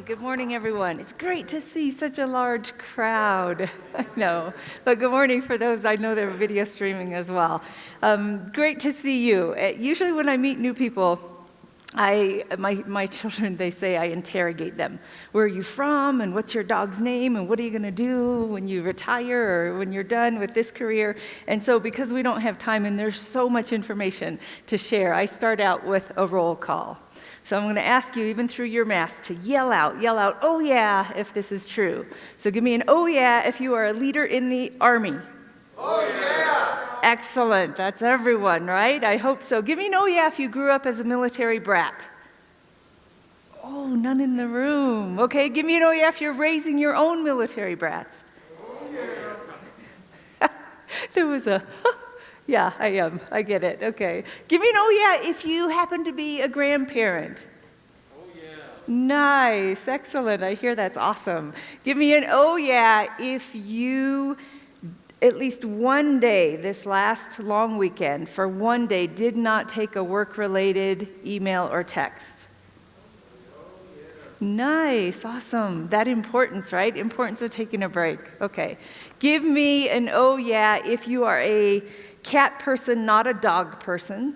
Good morning, everyone. It's great to see such a large crowd. I know. But good morning for those. I know they're video streaming as well. Great to see you. Usually when I meet new people, my children, they say I interrogate them. Where are you from, and what's your dog's name, and what are you going to do when you retire or when you're done with this career? And so because we don't have time and there's so much information to share, I start out with a roll call. So I'm going to ask you, even through your mask, to yell out, oh yeah, if this is true. So give me an oh yeah if you are a leader in the Army. Oh yeah! Excellent, that's everyone, right? I hope so. Give me an oh yeah if you grew up as a military brat. Oh, none in the room. Okay, give me an oh yeah if you're raising your own military brats. Oh yeah! There was a... Yeah, I am. I get it. Okay. Give me an oh yeah if you happen to be a grandparent. Oh yeah! Nice. Excellent. I hear that's awesome. Give me an oh yeah if you, at least one day this last long weekend, for one day, did not take a work-related email or text. Nice, awesome. That importance, right? Importance of taking a break. Okay. Give me an oh yeah if you are a cat person, not a dog person.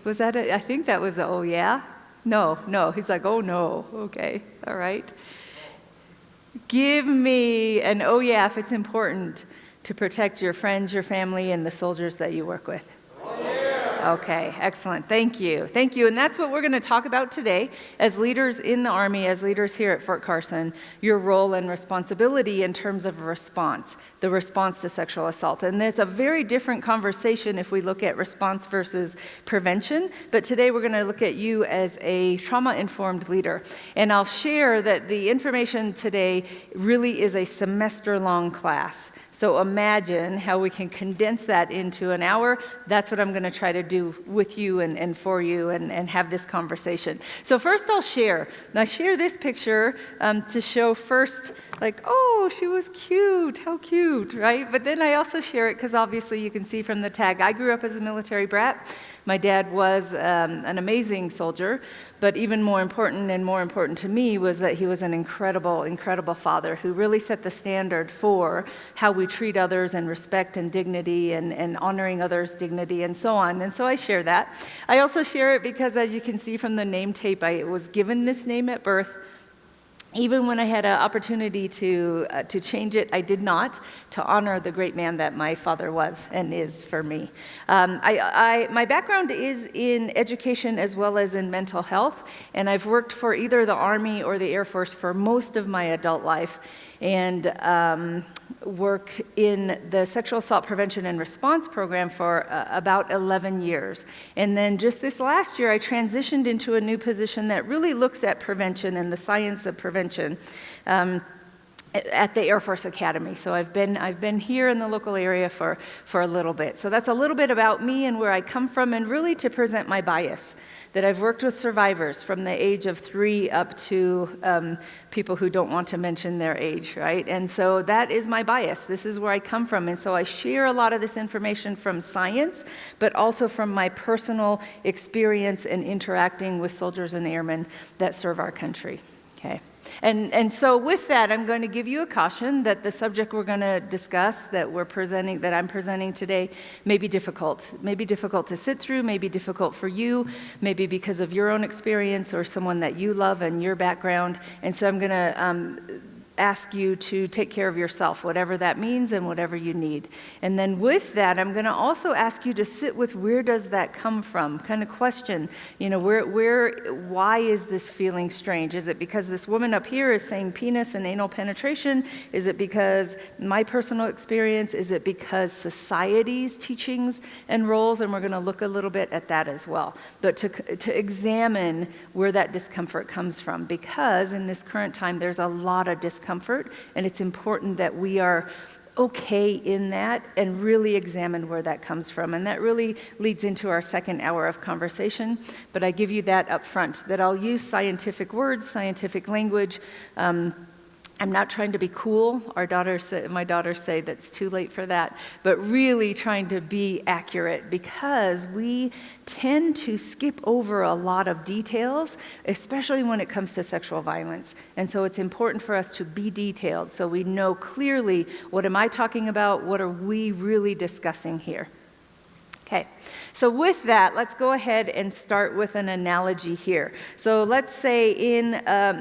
Was that I think that was a oh yeah? No. He's like, oh no. Okay, all right. Give me an oh yeah if it's important to protect your friends, your family, and the soldiers that you work with. Okay, excellent. Thank you. And that's what we're going to talk about today as leaders in the Army, as leaders here at Fort Carson, your role and responsibility in terms of response, the response to sexual assault. And there's a very different conversation if we look at response versus prevention, but today we're going to look at you as a trauma-informed leader. And I'll share that the information today really is a semester-long class. So imagine how we can condense that into an hour. That's what I'm going to try to do with you and for you and have this conversation. So first I'll share. Now I share this picture to show first, like, oh, she was cute. How cute, right? But then I also share it because obviously you can see from the tag, I grew up as a military brat. My dad was an amazing soldier, but even more important to me was that he was an incredible, incredible father who really set the standard for how we treat others and respect and dignity and honoring others' dignity and so on. And so I share that. I also share it because, as you can see from the name tape, I was given this name at birth. Even when I had an opportunity to change it, I did not, to honor the great man that my father was and is for me. My background is in education as well as in mental health, and I've worked for either the Army or the Air Force for most of my adult life, and worked in the sexual assault prevention and response program for about 11 years. And then just this last year, I transitioned into a new position that really looks at prevention and the science of prevention at the Air Force Academy. So I've been here in the local area for a little bit. So that's a little bit about me and where I come from, and really to present my bias, that I've worked with survivors from the age of 3 up to people who don't want to mention their age, right? And so that is my bias. This is where I come from. And so I share a lot of this information from science, but also from my personal experience in interacting with soldiers and airmen that serve our country, okay? And so with that, I'm going to give you a caution that the subject we're going to discuss, that I'm presenting today, may be difficult to sit through, may be difficult for you, maybe because of your own experience or someone that you love and your background. And so I'm going to ask you to take care of yourself, whatever that means and whatever you need. And then with that, I'm going to also ask you to sit with, where does that come from? Kind of question, why is this feeling strange? Is it because this woman up here is saying penis and anal penetration? Is it because my personal experience? Is it because society's teachings and roles? And we're going to look a little bit at that as well. But to examine where that discomfort comes from, because in this current time, there's a lot of discomfort, and it's important that we are okay in that and really examine where that comes from. And that really leads into our second hour of conversation. But I give you that up front, that I'll use scientific words, scientific language, I'm not trying to be cool. My daughters say that's too late for that, but really trying to be accurate, because we tend to skip over a lot of details, especially when it comes to sexual violence. And so it's important for us to be detailed so we know clearly, what am I talking about? What are we really discussing here? Okay, so with that, let's go ahead and start with an analogy here. So let's say in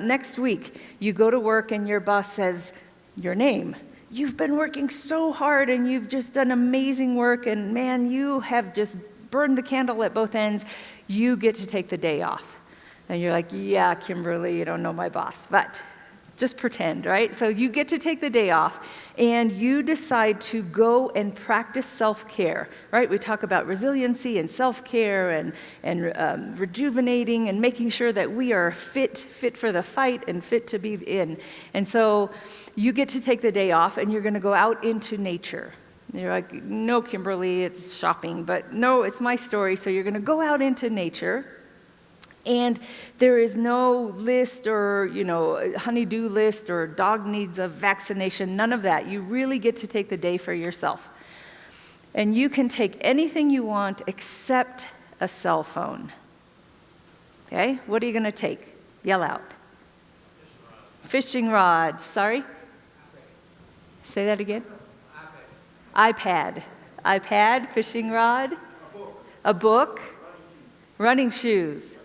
next week, you go to work and your boss says your name. You've been working so hard and you've just done amazing work, and man, you have just burned the candle at both ends. You get to take the day off. And you're like, yeah, Kimberly, you don't know my boss, but just pretend, right? So you get to take the day off and you decide to go and practice self-care, right? We talk about resiliency and self-care and rejuvenating and making sure that we are fit for the fight and fit to be in. And so you get to take the day off and you're going to go out into nature. You're like, no, Kimberly, it's shopping, but no, it's my story. So you're going to go out into nature. And there is no list or, honey-do list or dog needs a vaccination, none of that. You really get to take the day for yourself. And you can take anything you want except a cell phone. Okay? What are you going to take? Yell out. Fishing rod. Sorry? Say that again. iPad. iPad, fishing rod. A book. Running shoes.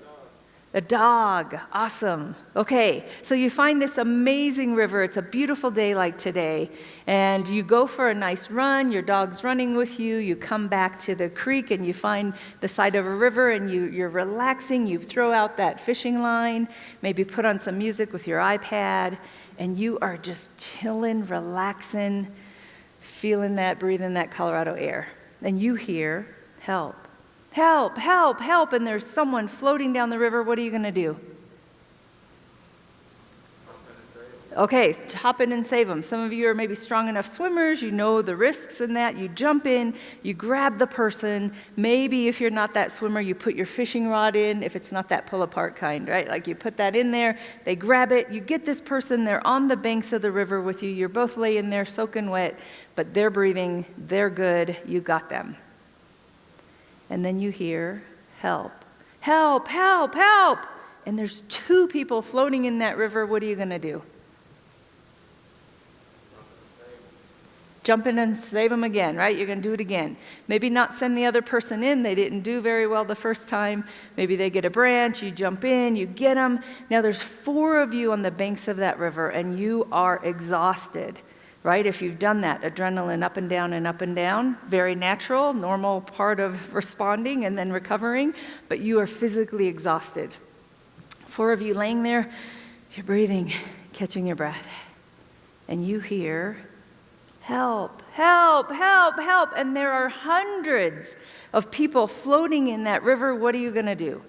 A dog, awesome. Okay, so you find this amazing river. It's a beautiful day like today, and you go for a nice run. Your dog's running with you. You come back to the creek, and you find the side of a river, and you're relaxing. You throw out that fishing line, maybe put on some music with your iPad, and you are just chilling, relaxing, feeling that, breathing that Colorado air. And you hear, help. Help, help, help, and there's someone floating down the river. What are you going to do? Okay, hop in and save them. Some of you are maybe strong enough swimmers. You know the risks in that. You jump in, you grab the person. Maybe if you're not that swimmer, you put your fishing rod in, if it's not that pull-apart kind, right? Like you put that in there, they grab it, you get this person, they're on the banks of the river with you. You're both laying there soaking wet, but they're breathing, they're good, you got them. And then you hear, help, help, help, help. And there's 2 people floating in that river. What are you going to do? Jump in and save them again, right? You're going to do it again. Maybe not send the other person in. They didn't do very well the first time. Maybe they get a branch. You jump in, you get them. Now there's 4 of you on the banks of that river, and you are exhausted. Right? If you've done that, adrenaline up and down, very natural, normal part of responding and then recovering, but you are physically exhausted. 4 of you laying there, you're breathing, catching your breath, and you hear, help, help, help, help, and there are hundreds of people floating in that river. What are you going to do?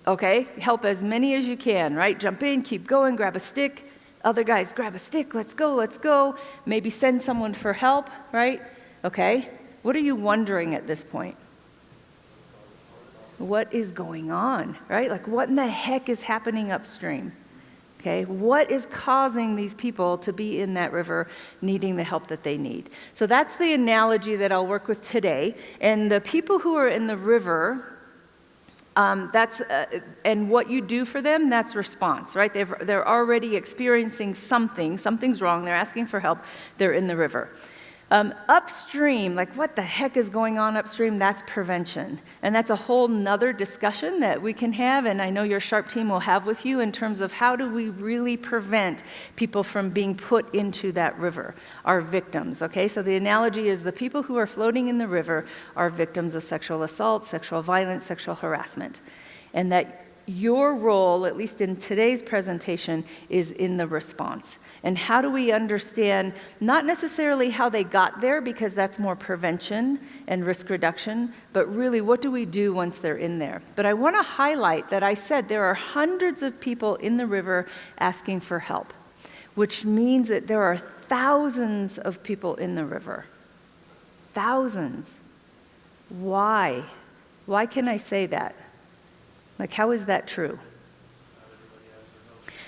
Okay, help as many as you can, right? Jump in, keep going, grab a stick. Other guys, grab a stick, let's go. Maybe send someone for help, right? Okay, what are you wondering at this point? What is going on, right? Like, what in the heck is happening upstream? Okay, what is causing these people to be in that river needing the help that they need? So that's the analogy that I'll work with today. And the people who are in the river, and what you do for them, that's response, right? They're already experiencing something's wrong, they're asking for help, they're in the river. Upstream, like what the heck is going on upstream, that's prevention. And that's a whole nother discussion that we can have, and I know your SHARP team will have with you in terms of how do we really prevent people from being put into that river, our victims, okay? So the analogy is the people who are floating in the river are victims of sexual assault, sexual violence, sexual harassment. And that your role, at least in today's presentation, is in the response. And how do we understand, not necessarily how they got there, because that's more prevention and risk reduction, but really what do we do once they're in there? But I want to highlight that I said there are hundreds of people in the river asking for help, which means that there are thousands of people in the river. Thousands. Why? Why can I say that? Like, how is that true?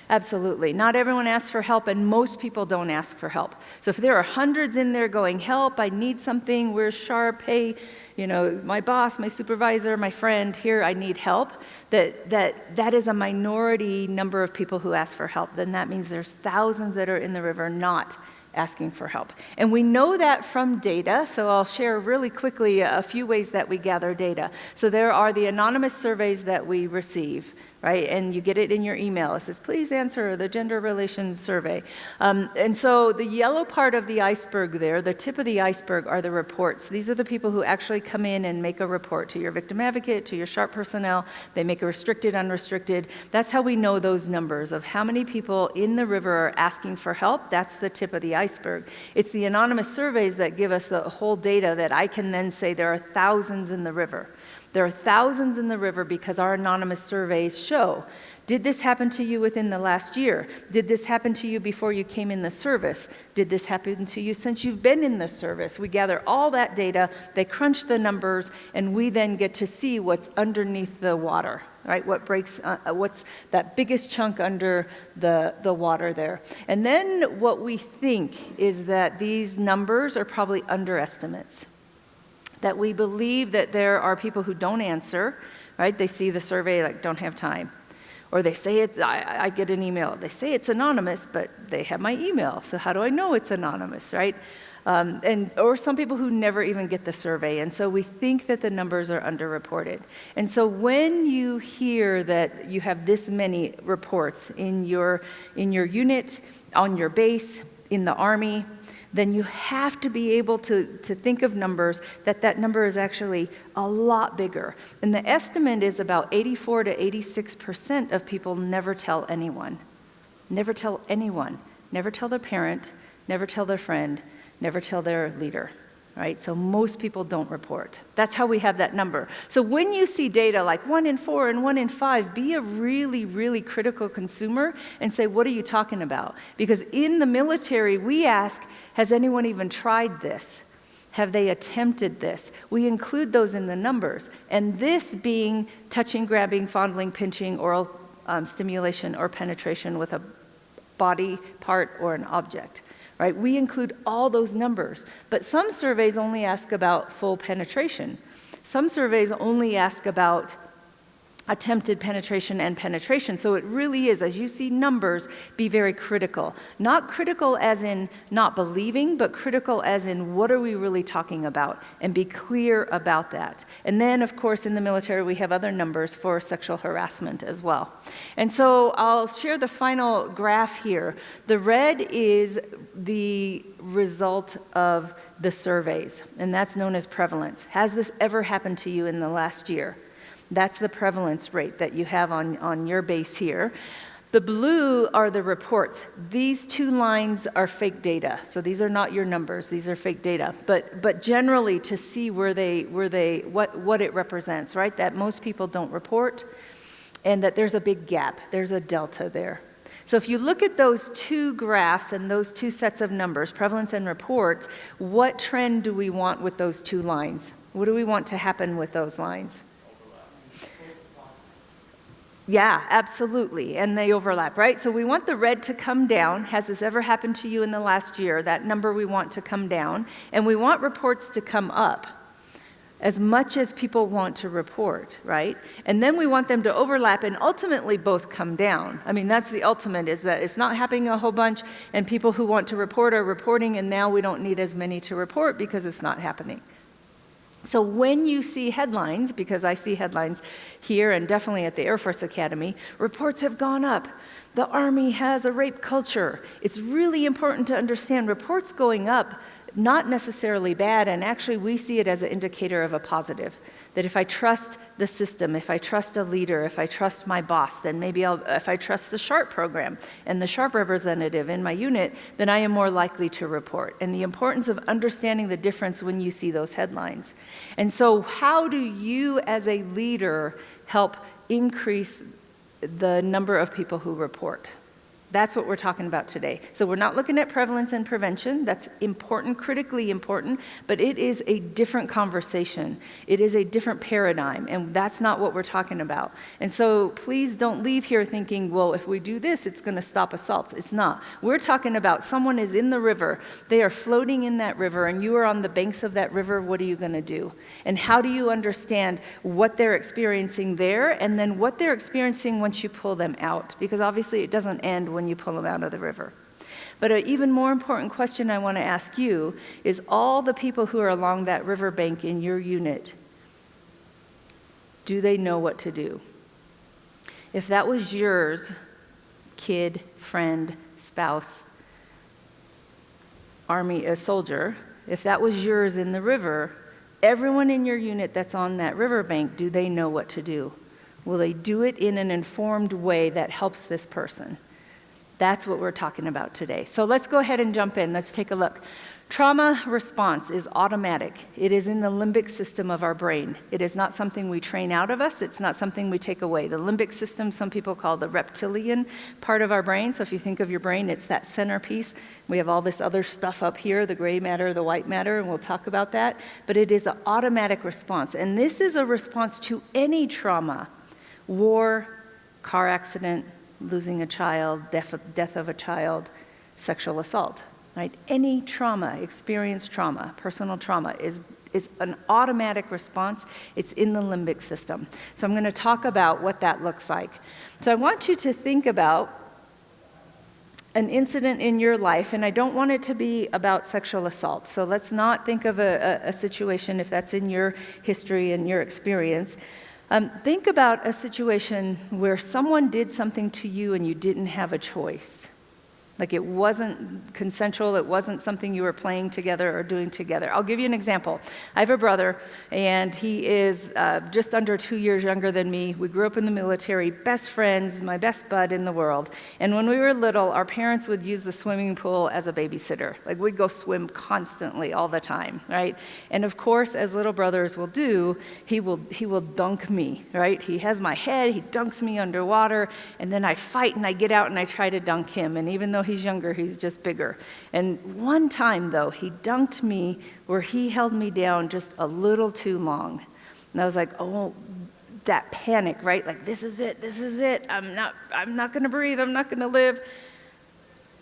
Absolutely. Not everyone asks for help, and most people don't ask for help. So if there are hundreds in there going, help, I need something, where's Sharp, hey, my boss, my supervisor, my friend, here, I need help, that is a minority number of people who ask for help, then that means there's thousands that are in the river not asking for help. And we know that from data, so I'll share really quickly a few ways that we gather data. So there are the anonymous surveys that we receive, right? And you get it in your email. It says, please answer the gender relations survey. And so the yellow part of the iceberg there, the tip of the iceberg, are the reports. These are the people who actually come in and make a report to your victim advocate, to your Sharp personnel. They make a restricted, unrestricted. That's how we know those numbers of how many people in the river are asking for help. That's the tip of the iceberg. It's the anonymous surveys that give us the whole data that I can then say there are thousands in the river. There are thousands in the river because our anonymous surveys show, did this happen to you within the last year? Did this happen to you before you came in the service? Did this happen to you since you've been in the service? We gather all that data, they crunch the numbers, and we then get to see what's underneath the water, right? What's that biggest chunk under the water there. And then what we think is that these numbers are probably underestimates. That we believe that there are people who don't answer, right? They see the survey, like, don't have time. Or they say I get an email. They say it's anonymous, but they have my email. So how do I know it's anonymous, right? Or some people who never even get the survey. And so we think that the numbers are underreported. And so when you hear that you have this many reports in your unit, on your base, in the Army, then you have to be able to think of numbers that number is actually a lot bigger. And the estimate is about 84 to 86% of people never tell anyone. Never tell anyone. Never tell their parent, never tell their friend, never tell their leader. Right? So most people don't report. That's how we have that number. So when you see data like 1 in 4 and 1 in 5, be a really, really critical consumer and say, what are you talking about? Because in the military, we ask, has anyone even tried this? Have they attempted this? We include those in the numbers. And this being touching, grabbing, fondling, pinching, oral stimulation, or penetration with a body part or an object. Right? We include all those numbers, but some surveys only ask about full penetration. Some surveys only ask about attempted penetration and penetration. So it really is, as you see numbers, be very critical. Not critical as in not believing, but critical as in what are we really talking about, and be clear about that. And then, of course, in the military, we have other numbers for sexual harassment as well. And so I'll share the final graph here. The red is the result of the surveys, and that's known as prevalence. Has this ever happened to you in the last year? That's the prevalence rate that you have on your base here. The blue are the reports. These two lines are fake data. So these are not your numbers, these are fake data. But generally to see what it represents, right? That most people don't report and that there's a big gap, there's a delta there. So if you look at those two graphs and those two sets of numbers, prevalence and reports, what trend do we want with those two lines? What do we want to happen with those lines? Yeah, absolutely, and they overlap, right? So we want the red to come down. Has this ever happened to you in the last year? That number we want to come down, and we want reports to come up as much as people want to report, right? And then we want them to overlap and ultimately both come down. I mean, that's the ultimate, is that it's not happening a whole bunch, and people who want to report are reporting, and now we don't need as many to report because it's not happening. So when you see headlines, because I see headlines here and definitely at the Air Force Academy, reports have gone up. The Army has a rape culture. It's really important to understand reports going up, not necessarily bad, and actually we see it as an indicator of a positive. That if I trust the system, if I trust a leader, if I trust my boss, then maybe if I trust the Sharp program and the Sharp representative in my unit, then I am more likely to report. And the importance of understanding the difference when you see those headlines. And so how do you as a leader help increase the number of people who report? That's what we're talking about today. So we're not looking at prevalence and prevention. That's important, critically important, but it is a different conversation. It is a different paradigm, and that's not what we're talking about. And so please don't leave here thinking, well, if we do this, it's going to stop assaults. It's not. We're talking about someone is in the river. They are floating in that river, and you are on the banks of that river. What are you going to do? And how do you understand what they're experiencing there, and then what they're experiencing once you pull them out? Because obviously it doesn't end when you pull them out of the river. But an even more important question I want to ask you is, all the people who are along that riverbank in your unit, do they know what to do? If that was yours, kid, friend, spouse, army, a soldier, if that was yours in the river, everyone in your unit that's on that riverbank, do they know what to do? Will they do it in an informed way that helps this person? That's what we're talking about today. So let's go ahead and jump in. Let's take a look. Trauma response is automatic. It is in the limbic system of our brain. It is not something we train out of us. It's not something we take away. The limbic system, some people call the reptilian part of our brain. So if you think of your brain, it's that centerpiece. We have all this other stuff up here, the gray matter, the white matter, and we'll talk about that. But it is an automatic response. And this is a response to any trauma: war, car accident, losing a child, death of a child, sexual assault, right? Any trauma, experienced trauma, personal trauma is an automatic response. It's in the limbic system. So I'm going to talk about what that looks like. So I want you to think about an incident in your life, and I don't want it to be about sexual assault. So let's not think of a situation, if that's in your history and your experience. Think about a situation where someone did something to you and you didn't have a choice. Like, it wasn't consensual, it wasn't something you were playing together or doing together. I'll give you an example. I have a brother, and he is just under 2 years younger than me. We grew up in the military, best friends, my best bud in the world. And when we were little, our parents would use the swimming pool as a babysitter. Like, we'd go swim constantly, all the time, right? And of course, as little brothers will do, he will dunk me, right? He has my head, he dunks me underwater, and then I fight and I get out and I try to dunk him. And even though he's younger, he's just bigger. And one time, though, he dunked me where he held me down just a little too long. And I was like, oh, that panic, right? Like, this is it. I'm not going to breathe. I'm not going to live.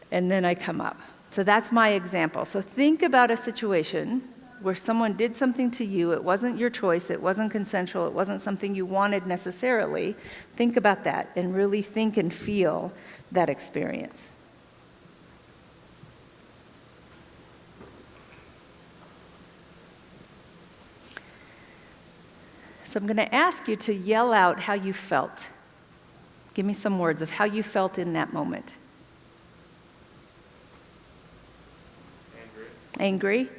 And then I come up. So that's my example. So think about a situation where someone did something to you. It wasn't your choice. It wasn't consensual. It wasn't something you wanted necessarily. Think about that and really think and feel that experience. So I'm going to ask you to yell out how you felt. Give me some words of how you felt in that moment. Angry.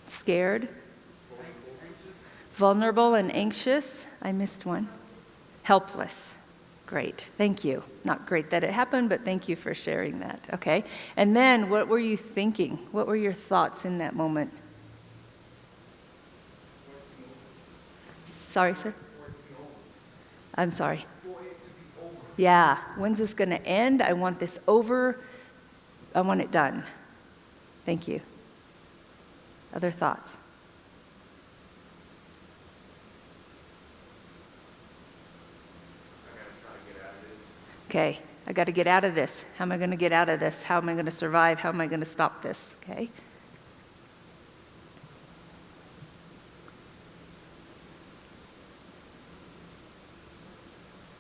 Scared. Vulnerable and anxious. I missed one. Helpless. Great. Thank you. Not great that it happened, but thank you for sharing that. Okay. And then what were you thinking? What were your thoughts in that moment? Sorry, sir? I'm sorry. Yeah. When's this going to end? I want this over. I want it done. Thank you. Other thoughts? Okay. I got to get out of this. How am I going to get out of this? How am I going to survive? How am I going to stop this? Okay.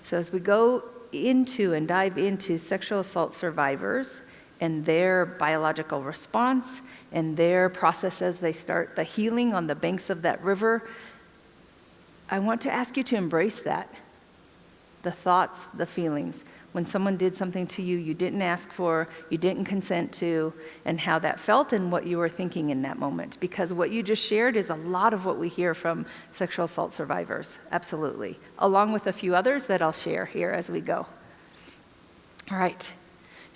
So as we go into and dive into sexual assault survivors and their biological response and their process as they start the healing on the banks of that river, I want to ask you to embrace that. The thoughts, the feelings. When someone did something to you you didn't ask for, you didn't consent to, and how that felt and what you were thinking in that moment. Because what you just shared is a lot of what we hear from sexual assault survivors, absolutely. Along with a few others that I'll share here as we go. All right.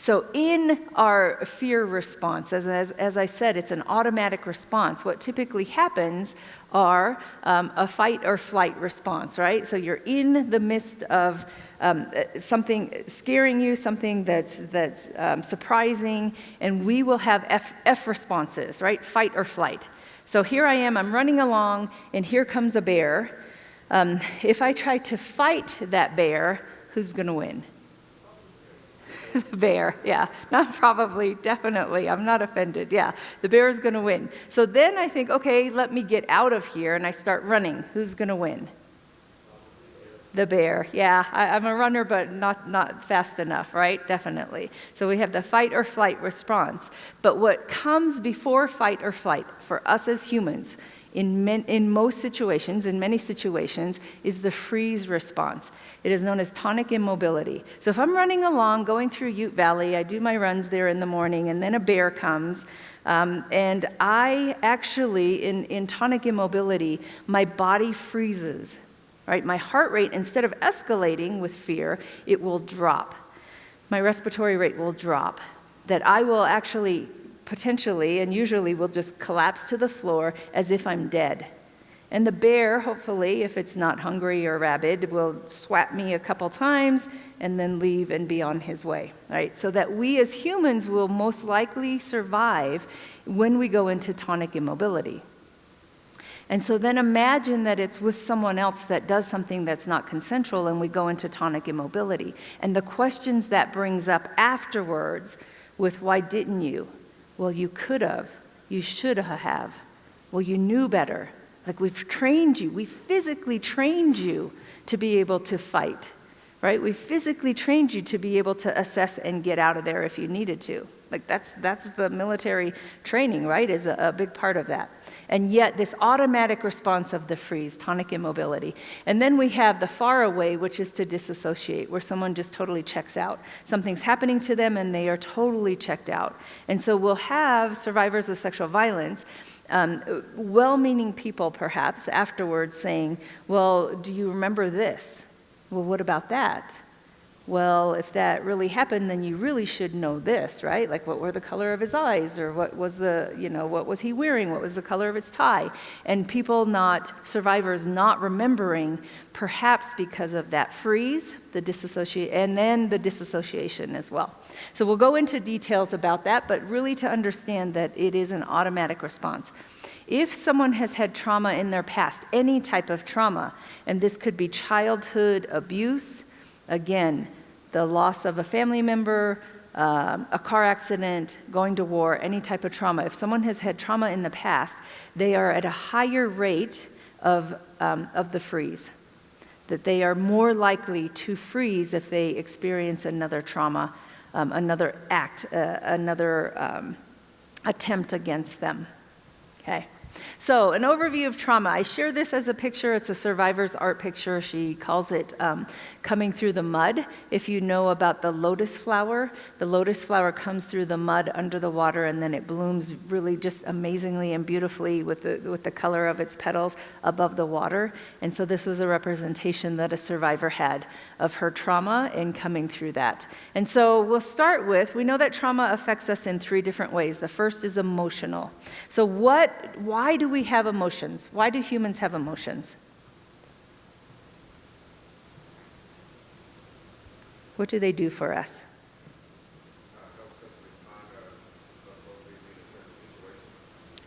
So in our fear response, as I said, it's an automatic response. What typically happens are a fight or flight response, right? So you're in the midst of something scaring you, something that's surprising, and we will have F responses, right? Fight or flight. So here I am, I'm running along, and here comes a bear. If I try to fight that bear, who's going to win? The bear, yeah. Not probably, definitely. I'm not offended. Yeah, the bear is going to win. So then I think, okay, let me get out of here, and I start running. Who's going to win? The bear, yeah. I'm a runner, but not fast enough, right? Definitely. So we have the fight or flight response. But what comes before fight or flight for us as humans in most situations, in many situations, is the freeze response. It is known as tonic immobility. So if I'm running along, going through Ute Valley, I do my runs there in the morning, and then a bear comes, and I actually, in tonic immobility, my body freezes, right? My heart rate, instead of escalating with fear, it will drop. My respiratory rate will drop. That I will actually potentially and usually will just collapse to the floor as if I'm dead. And the bear, hopefully, if it's not hungry or rabid, will swat me a couple times and then leave and be on his way, right? So that we as humans will most likely survive when we go into tonic immobility. And so then imagine that it's with someone else that does something that's not consensual and we go into tonic immobility. And the questions that brings up afterwards with why didn't you? Well, you could have. You should have. Well, you knew better. Like we've trained you. We physically trained you to be able to fight, right? We physically trained you to be able to assess and get out of there if you needed to. Like that's the military training, right, is a big part of that. And yet this automatic response of the freeze, tonic immobility. And then we have the far away, which is to disassociate, where someone just totally checks out. Something's happening to them and they are totally checked out. And so we'll have survivors of sexual violence, well-meaning people perhaps afterwards saying, well, do you remember this? Well, what about that? Well, if that really happened, then you really should know this, right? Like what were the color of his eyes, or what was what was he wearing? What was the color of his tie? And survivors not remembering, perhaps because of that freeze, the dissociation, and then the disassociation as well. So we'll go into details about that, but really to understand that it is an automatic response. If someone has had trauma in their past, any type of trauma, and this could be childhood abuse, again, the loss of a family member, a car accident, going to war, any type of trauma. If someone has had trauma in the past, they are at a higher rate of the freeze, that they are more likely to freeze if they experience another trauma, another act, another attempt against them. Okay. So an overview of trauma. I share this as a picture. It's a survivor's art picture. She calls it coming through the mud. If you know about the lotus flower comes through the mud under the water, and then it blooms really just amazingly and beautifully with the color of its petals above the water. And so this was a representation that a survivor had of her trauma and coming through that. And so we'll start with, we know that trauma affects us in 3 different ways. The first is emotional. So why do we have emotions? Why do humans have emotions? What do they do for us?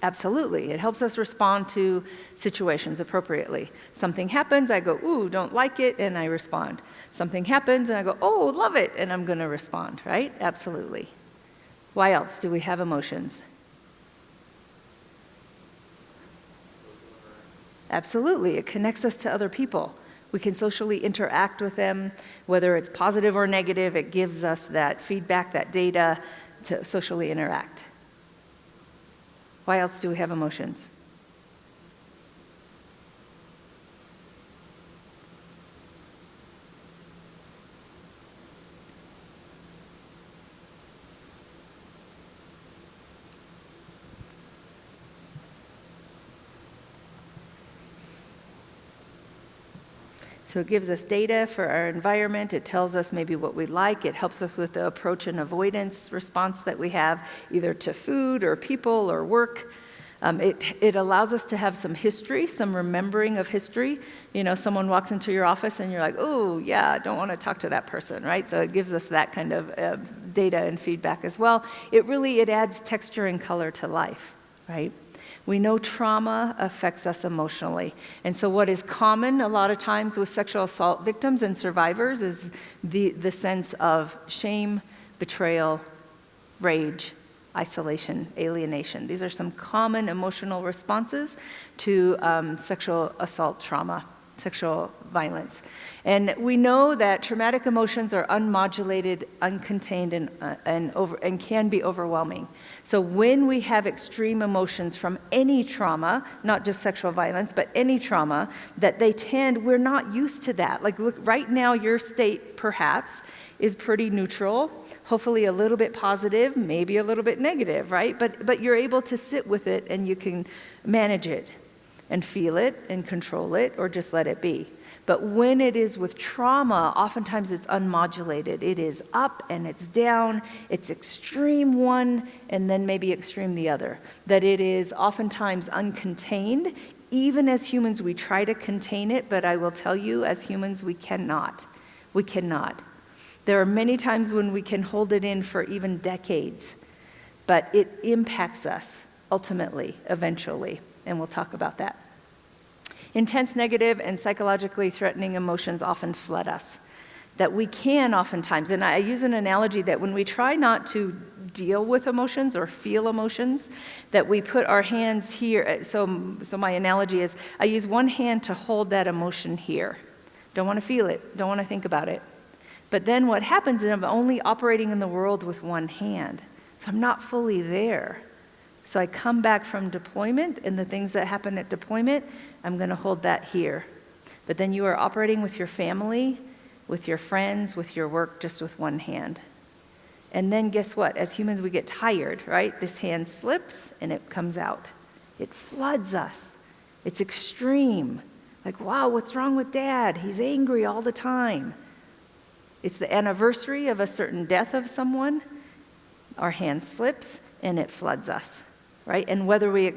Absolutely. It helps us respond to situations appropriately. Something happens, I go, ooh, don't like it, and I respond. Something happens, and I go, oh, love it, and I'm going to respond, right? Absolutely. Why else do we have emotions? Absolutely. It connects us to other people. We can socially interact with them, whether it's positive or negative. It gives us that feedback, that data to socially interact. Why else do we have emotions? So it gives us data for our environment. It tells us maybe what we like. It helps us with the approach and avoidance response that we have, either to food or people or work. It allows us to have some history, some remembering of history. You know, someone walks into your office and you're like, oh, yeah, I don't want to talk to that person, right? So it gives us that kind of data and feedback as well. It adds texture and color to life, right? We know trauma affects us emotionally. And so what is common a lot of times with sexual assault victims and survivors is the sense of shame, betrayal, rage, isolation, alienation. These are some common emotional responses to sexual assault trauma, sexual violence. And we know that traumatic emotions are unmodulated, uncontained, and can be overwhelming. So when we have extreme emotions from any trauma, not just sexual violence, but any trauma, we're not used to that. Like, look, right now your state perhaps is pretty neutral, hopefully a little bit positive, maybe a little bit negative, right? But you're able to sit with it and you can manage it and feel it and control it or just let it be. But when it is with trauma, oftentimes it's unmodulated. It is up and it's down, it's extreme one and then maybe extreme the other. That it is oftentimes uncontained. Even as humans, we try to contain it, but I will tell you, as humans, we cannot. We cannot. There are many times when we can hold it in for even decades, but it impacts us ultimately, eventually, and we'll talk about that. Intense negative and psychologically threatening emotions often flood us. That we can oftentimes, and I use an analogy that when we try not to deal with emotions or feel emotions, that we put our hands here. So my analogy is I use one hand to hold that emotion here. Don't want to feel it, don't want to think about it. But then what happens is I'm only operating in the world with one hand. So I'm not fully there. So I come back from deployment, and the things that happen at deployment, I'm going to hold that here. But then you are operating with your family, with your friends, with your work, just with one hand. And then guess what? As humans, we get tired, right? This hand slips, and it comes out. It floods us. It's extreme. Like, wow, what's wrong with Dad? He's angry all the time. It's the anniversary of a certain death of someone. Our hand slips, and it floods us. Right? And whether we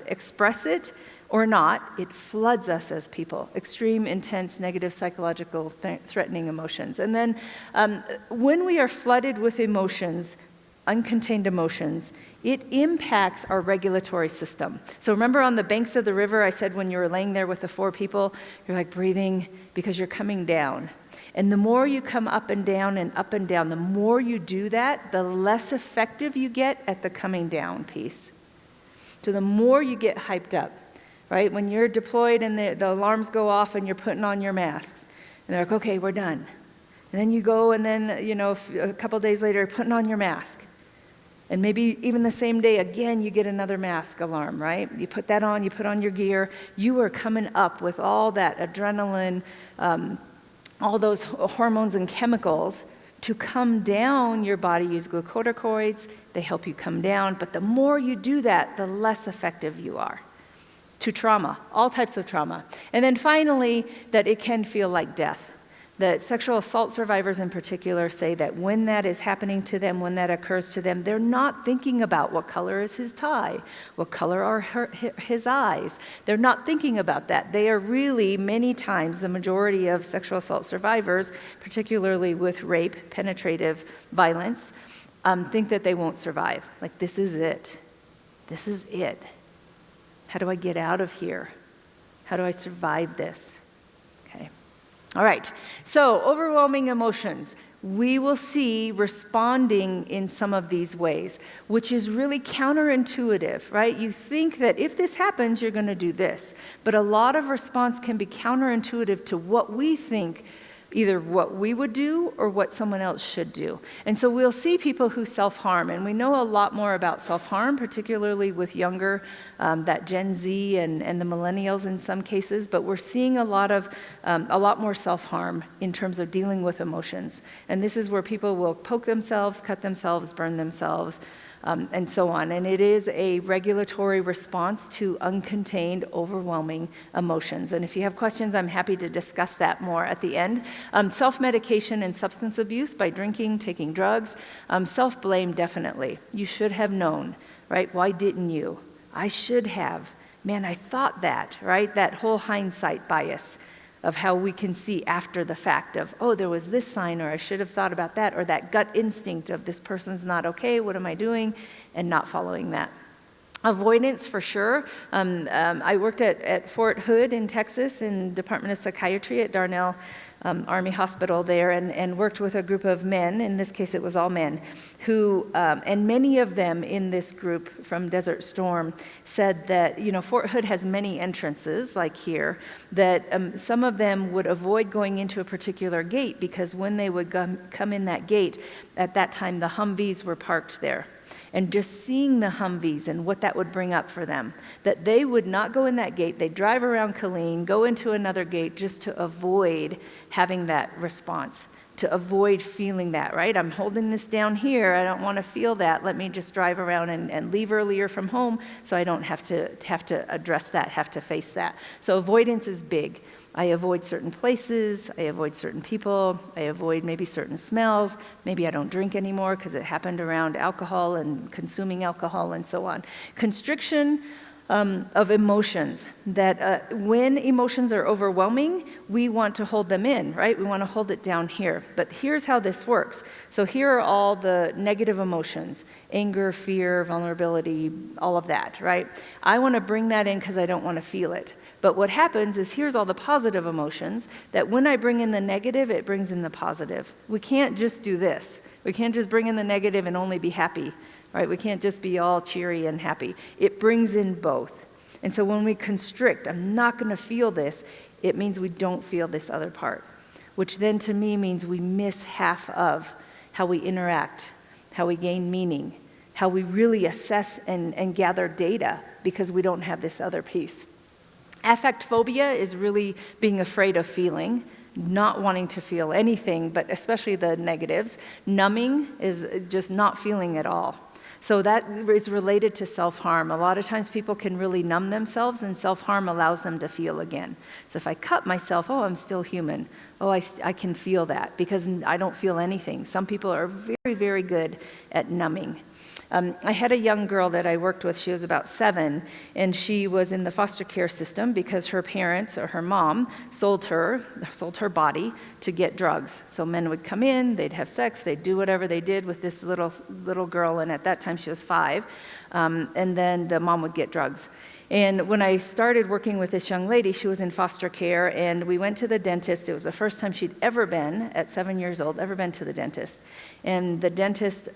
express it or not, it floods us as people. Extreme, intense, negative, psychological, threatening emotions. And then when we are flooded with emotions, uncontained emotions, it impacts our regulatory system. So remember on the banks of the river, I said when you were laying there with the 4 people, you're like breathing because you're coming down. And the more you come up and down, the more you do that, the less effective you get at the coming down piece. So the more you get hyped up, right? When you're deployed and the alarms go off and you're putting on your masks, and they're like, okay, we're done. And then you go and then, a couple days later, putting on your mask. And maybe even the same day, again, you get another mask alarm, right? You put that on, you put on your gear. You are coming up with all that adrenaline, all those hormones and chemicals to come down. Your body uses glucocorticoids. They help you come down. But the more you do that, the less effective you are to trauma, all types of trauma. And then finally, that it can feel like death. That sexual assault survivors in particular say that when that is happening to them, when that occurs to them, they're not thinking about what color is his tie, what color are his eyes. They're not thinking about that. They are really, many times, the majority of sexual assault survivors, particularly with rape, penetrative violence, think that they won't survive. Like, this is it. This is it. How do I get out of here? How do I survive this? Okay. All right, so overwhelming emotions. We will see responding in some of these ways, which is really counterintuitive, right? You think that if this happens, you're going to do this. But a lot of response can be counterintuitive to what we think, either what we would do or what someone else should do. And so we'll see people who self-harm, and we know a lot more about self-harm, particularly with younger, that Gen Z and the millennials in some cases, but we're seeing a lot more self-harm in terms of dealing with emotions. And this is where people will poke themselves, cut themselves, burn themselves, and so on. And it is a regulatory response to uncontained, overwhelming emotions. And if you have questions, I'm happy to discuss that more at the end. Self-medication and substance abuse by drinking, taking drugs. Self-blame, definitely. You should have known, right? Why didn't you? I should have. Man, I thought that, right? That whole hindsight bias of how we can see after the fact of, oh, there was this sign, or I should have thought about that, or that gut instinct of this person's not okay, what am I doing, and not following that. Avoidance, for sure. I worked at Fort Hood in Texas in Department of Psychiatry at Darnell Army Hospital there, and worked with a group of men, in this case it was all men, who, and many of them in this group from Desert Storm said that, Fort Hood has many entrances, like here, that some of them would avoid going into a particular gate because when they would come in that gate, at that time the Humvees were parked there. And just seeing the Humvees and what that would bring up for them, that they would not go in that gate, they'd drive around Killeen, go into another gate just to avoid having that response, to avoid feeling that, right? I'm holding this down here, I don't want to feel that, let me just drive around and leave earlier from home so I don't have to address that, have to face that. So avoidance is big. I avoid certain places, I avoid certain people, I avoid maybe certain smells, maybe I don't drink anymore because it happened around alcohol and consuming alcohol and so on. Constriction of emotions, that when emotions are overwhelming, we want to hold them in, right? We want to hold it down here. But here's how this works. So here are all the negative emotions: anger, fear, vulnerability, all of that, right? I want to bring that in because I don't want to feel it. But what happens is here's all the positive emotions, that when I bring in the negative, it brings in the positive. We can't just do this. We can't just bring in the negative and only be happy, right? We can't just be all cheery and happy. It brings in both. And so when we constrict, I'm not going to feel this, it means we don't feel this other part, which then to me means we miss half of how we interact, how we gain meaning, how we really assess and gather data because we don't have this other piece. Affect phobia is really being afraid of feeling, not wanting to feel anything, but especially the negatives. Numbing is just not feeling at all. So that is related to self-harm. A lot of times people can really numb themselves, and self-harm allows them to feel again. So if I cut myself, oh, I'm still human. Oh, I can feel that because I don't feel anything. Some people are very, very good at numbing. I had a young girl that I worked with. She was about 7, and she was in the foster care system because her parents or her mom sold her body to get drugs. So men would come in, they'd have sex, they'd do whatever they did with this little girl, and at that time she was 5, and then the mom would get drugs. And when I started working with this young lady, she was in foster care, and we went to the dentist. It was the first time she'd ever been, at 7 years old, ever been to the dentist. And the dentist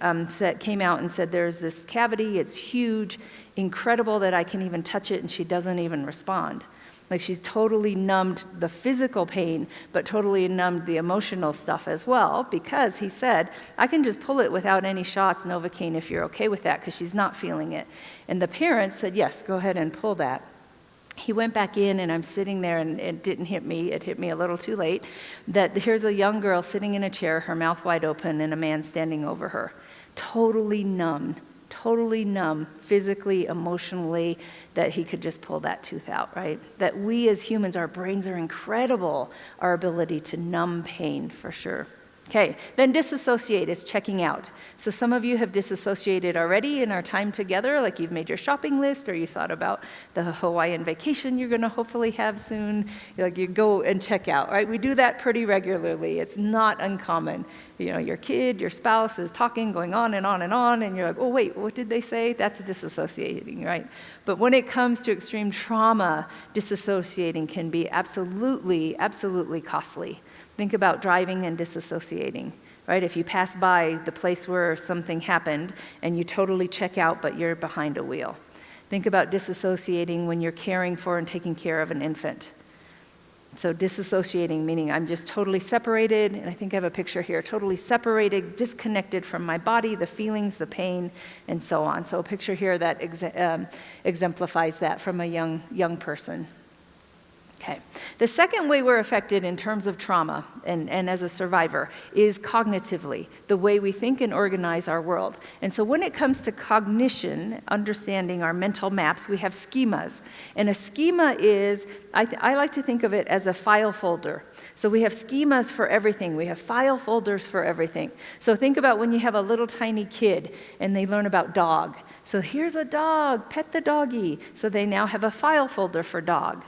came out and said, there's this cavity, it's huge, incredible that I can even touch it, and she doesn't even respond. Like she's totally numbed the physical pain, but totally numbed the emotional stuff as well, because he said, I can just pull it without any shots, Novocaine, if you're okay with that, because she's not feeling it. And the parents said, yes, go ahead and pull that. He went back in, and I'm sitting there, and it didn't hit me. It hit me a little too late, that here's a young girl sitting in a chair, her mouth wide open, and a man standing over her, totally numb, physically, emotionally, that he could just pull that tooth out, right? That we as humans, our brains are incredible, our ability to numb pain, for sure. Okay, then disassociate is checking out. So some of you have disassociated already in our time together, like you've made your shopping list, or you thought about the Hawaiian vacation you're going to hopefully have soon. Like you go and check out, right? We do that pretty regularly. It's not uncommon. Your kid, your spouse is talking, going on and on and on, and you're like, oh wait, what did they say? That's disassociating, right? But when it comes to extreme trauma, disassociating can be absolutely, absolutely costly. Think about driving and disassociating, right? If you pass by the place where something happened and you totally check out, but you're behind a wheel. Think about disassociating when you're caring for and taking care of an infant. So disassociating, meaning I'm just totally separated, and I think I have a picture here, totally separated, disconnected from my body, the feelings, the pain, and so on. So a picture here that exemplifies that from a young person. Okay. The second way we're affected in terms of trauma and as a survivor is cognitively, the way we think and organize our world. And so when it comes to cognition, understanding our mental maps, we have schemas. And a schema is, I like to think of it as a file folder. So we have schemas for everything. We have file folders for everything. So think about when you have a little tiny kid and they learn about dog. So here's a dog, pet the doggy. So they now have a file folder for dog.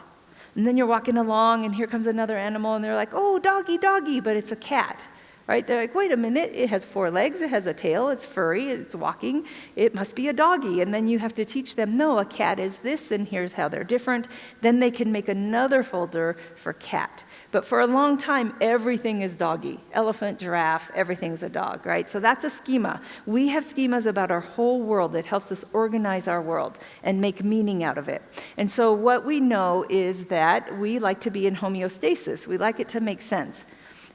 And then you're walking along, and here comes another animal, and they're like, oh, doggy, doggy, but it's a cat, right? They're like, wait a minute, it has 4 legs, it has a tail, it's furry, it's walking, it must be a doggy. And then you have to teach them, no, a cat is this, and here's how they're different. Then they can make another folder for cat. But for a long time, everything is doggy. Elephant, giraffe, everything's a dog, right? So that's a schema. We have schemas about our whole world that helps us organize our world and make meaning out of it. And so what we know is that we like to be in homeostasis. We like it to make sense.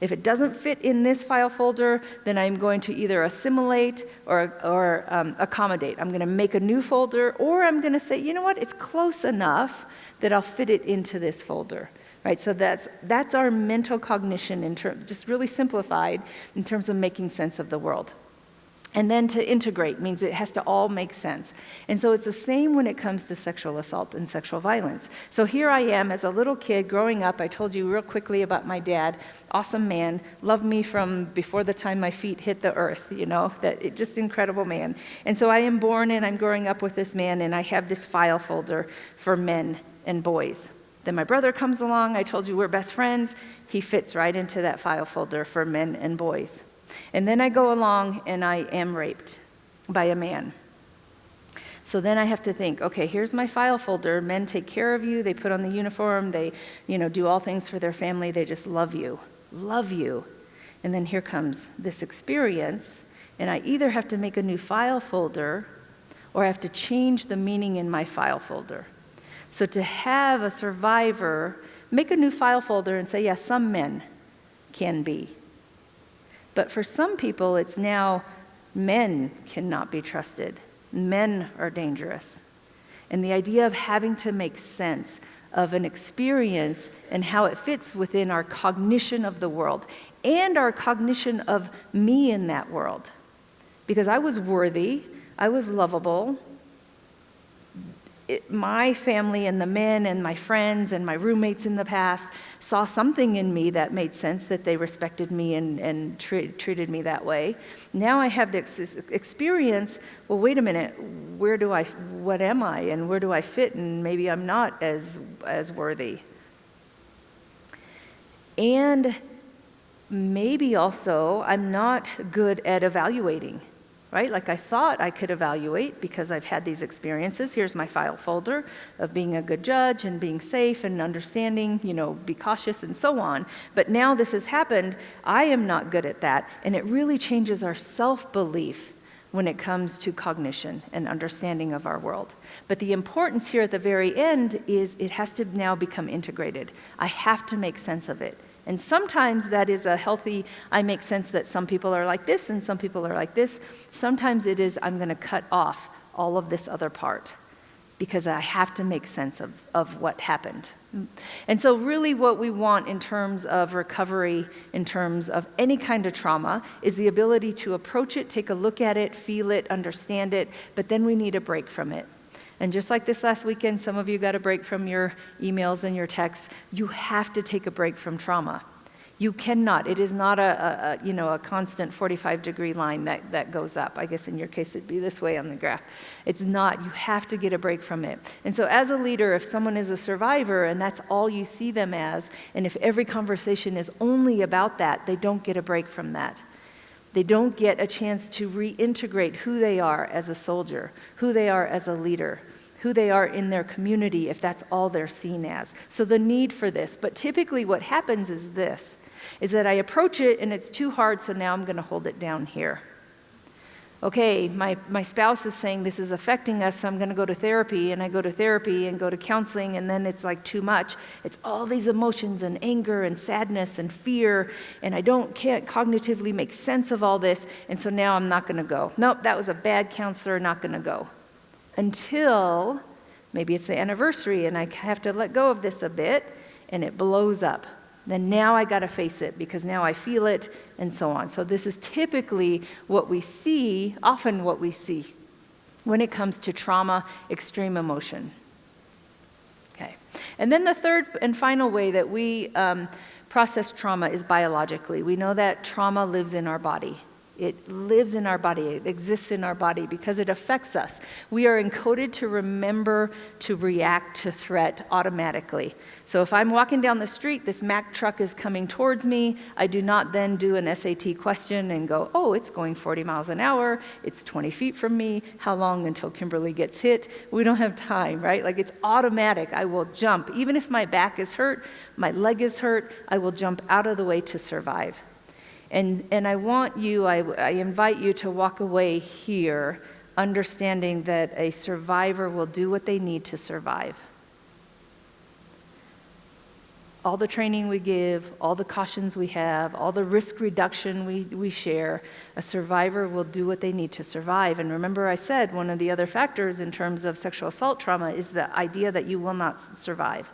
If it doesn't fit in this file folder, then I'm going to either assimilate or accommodate. I'm going to make a new folder, or I'm going to say, you know what, it's close enough that I'll fit it into this folder. Right, so that's our mental cognition, just really simplified in terms of making sense of the world. And then to integrate means it has to all make sense. And so it's the same when it comes to sexual assault and sexual violence. So here I am as a little kid growing up. I told you real quickly about my dad, awesome man, loved me from before the time my feet hit the earth, just incredible man. And so I am born and I'm growing up with this man, and I have this file folder for men and boys. Then my brother comes along. I told you we're best friends. He fits right into that file folder for men and boys. And then I go along and I am raped by a man. So then I have to think, okay, here's my file folder. Men take care of you. They put on the uniform. They, do all things for their family. They just love you. And then here comes this experience. And I either have to make a new file folder or I have to change the meaning in my file folder. So to have a survivor make a new file folder and say, yes, some men can be. But for some people, it's now men cannot be trusted. Men are dangerous. And the idea of having to make sense of an experience and how it fits within our cognition of the world and our cognition of me in that world. Because I was worthy, I was lovable. My family and the men and my friends and my roommates in the past saw something in me that made sense, that they respected me and treated me that way. Now I have this experience, well, wait a minute, what am I and where do I fit, and maybe I'm not as worthy. And maybe also I'm not good at evaluating. Right? Like I thought I could evaluate because I've had these experiences. Here's my file folder of being a good judge and being safe and understanding, be cautious and so on. But now this has happened. I am not good at that. And it really changes our self-belief when it comes to cognition and understanding of our world. But the importance here at the very end is it has to now become integrated. I have to make sense of it. And sometimes that is a healthy, I make sense that some people are like this and some people are like this. Sometimes it is, I'm going to cut off all of this other part because I have to make sense of what happened. And so really what we want in terms of recovery, in terms of any kind of trauma, is the ability to approach it, take a look at it, feel it, understand it, but then we need a break from it. And just like this last weekend, some of you got a break from your emails and your texts. You have to take a break from trauma. You cannot. It is not a constant 45-degree line that goes up. I guess in your case it'd be this way on the graph. It's not. You have to get a break from it. And so as a leader, if someone is a survivor and that's all you see them as, and if every conversation is only about that, they don't get a break from that. They don't get a chance to reintegrate who they are as a soldier, who they are as a leader, who they are in their community if that's all they're seen as. So the need for this. But typically what happens is this, is that I approach it and it's too hard, so now I'm going to hold it down here. Okay, my spouse is saying this is affecting us, so I'm going to go to therapy, and I go to therapy and go to counseling, and then it's like too much. It's all these emotions and anger and sadness and fear, and I can't cognitively make sense of all this, and so now I'm not going to go. Nope, that was a bad counselor, not going to go. Until maybe it's the anniversary, and I have to let go of this a bit, and it blows up. Then now I got to face it because now I feel it, and so on. So this is typically what we see, often what we see when it comes to trauma, extreme emotion. Okay. And then the third and final way that we process trauma is biologically. We know that trauma lives in our body. It lives in our body. It exists in our body because it affects us. We are encoded to remember to react to threat automatically. So if I'm walking down the street, this Mack truck is coming towards me, I do not then do an SAT question and go, oh, it's going 40 miles an hour, it's 20 feet from me, how long until Kimberly gets hit? We don't have time, right? Like it's automatic. I will jump. Even if my back is hurt, my leg is hurt, I will jump out of the way to survive. And I want you, I invite you to walk away here understanding that a survivor will do what they need to survive. All the training we give, all the cautions we have, all the risk reduction we share, a survivor will do what they need to survive. And remember I said one of the other factors in terms of sexual assault trauma is the idea that you will not survive.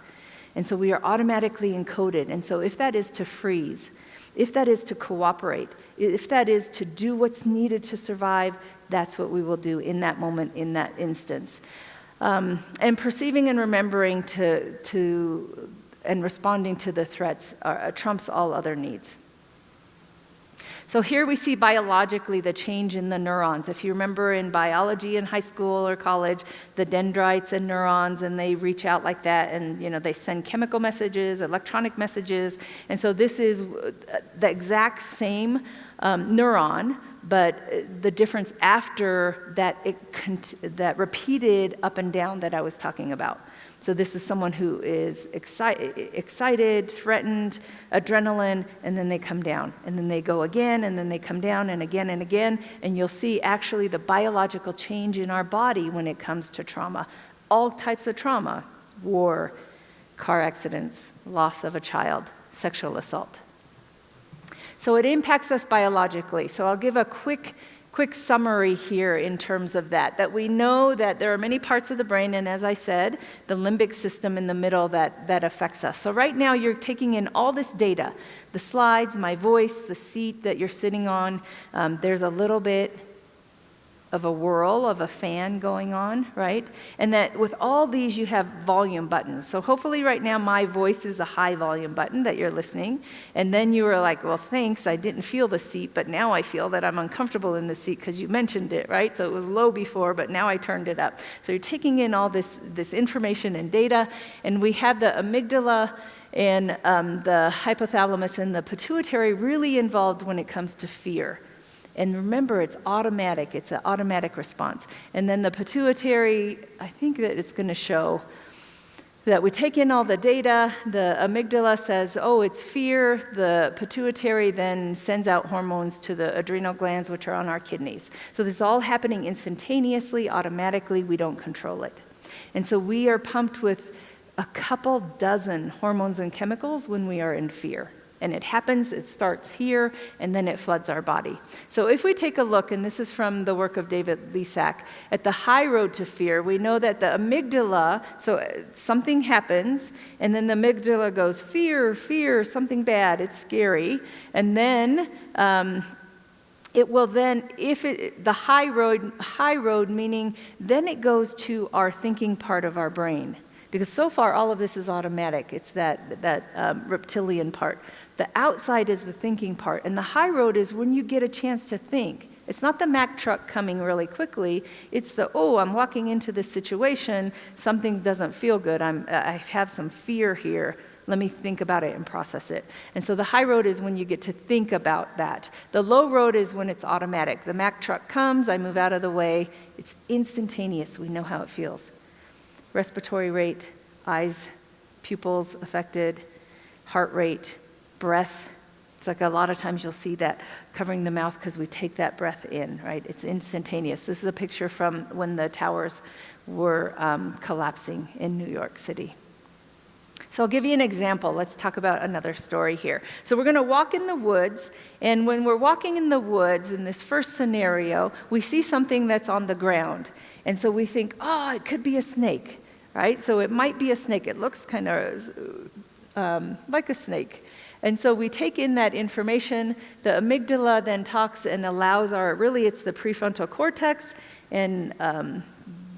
And so we are automatically encoded. And so if that is to freeze, if that is to cooperate, if that is to do what's needed to survive, that's what we will do in that moment, in that instance. And perceiving and remembering to and responding to the threats trumps all other needs. So here we see biologically the change in the neurons. If you remember in biology in high school or college, the dendrites and neurons, and they reach out like that, and they send chemical messages, electronic messages. And so this is the exact same neuron, but the difference after that, that repeated up and down that I was talking about. So this is someone who is excited, threatened, adrenaline, and then they come down. And then they go again, and then they come down, and again, and you'll see actually the biological change in our body when it comes to trauma. All types of trauma: war, car accidents, loss of a child, sexual assault. So it impacts us biologically. So I'll give a quick summary here in terms of that we know that there are many parts of the brain, and as I said, the limbic system in the middle that affects us. So right now you're taking in all this data, the slides, my voice, the seat that you're sitting on. There's a little bit of a whirl of a fan going on, right? And that with all these you have volume buttons. So hopefully right now my voice is a high volume button that you're listening. And then you were like, well, thanks, I didn't feel the seat, but now I feel that I'm uncomfortable in the seat because you mentioned it, right? So it was low before, but now I turned it up. So you're taking in all this information and data, and we have the amygdala and the hypothalamus and the pituitary really involved when it comes to fear. And remember, it's automatic. It's an automatic response. And then the pituitary, I think that it's going to show that we take in all the data. The amygdala says, oh, it's fear. The pituitary then sends out hormones to the adrenal glands, which are on our kidneys. So this is all happening instantaneously, automatically. We don't control it. And so we are pumped with a couple dozen hormones and chemicals when we are in fear. And it happens, it starts here, and then it floods our body. So if we take a look, and this is from the work of David Lisak, at the high road to fear, we know that the amygdala, so something happens, and then the amygdala goes, fear, fear, something bad, it's scary. And then it will then, the high road meaning, then it goes to our thinking part of our brain. Because so far, all of this is automatic. It's that reptilian part. The outside is the thinking part. And the high road is when you get a chance to think. It's not the Mack truck coming really quickly. It's I'm walking into this situation. Something doesn't feel good. I have some fear here. Let me think about it and process it. And so the high road is when you get to think about that. The low road is when it's automatic. The Mack truck comes, I move out of the way. It's instantaneous. We know how it feels. Respiratory rate, eyes, pupils affected, heart rate, breath. It's like a lot of times you'll see that covering the mouth because we take that breath in, right? It's instantaneous. This is a picture from when the towers were collapsing in New York City. So I'll give you an example. Let's talk about another story here. So we're going to walk in the woods, and when we're walking in the woods, in this first scenario, we see something that's on the ground. And so we think, it could be a snake, right? So it might be a snake. It looks kind of like a snake. And so we take in that information. The amygdala then talks and allows it's the prefrontal cortex and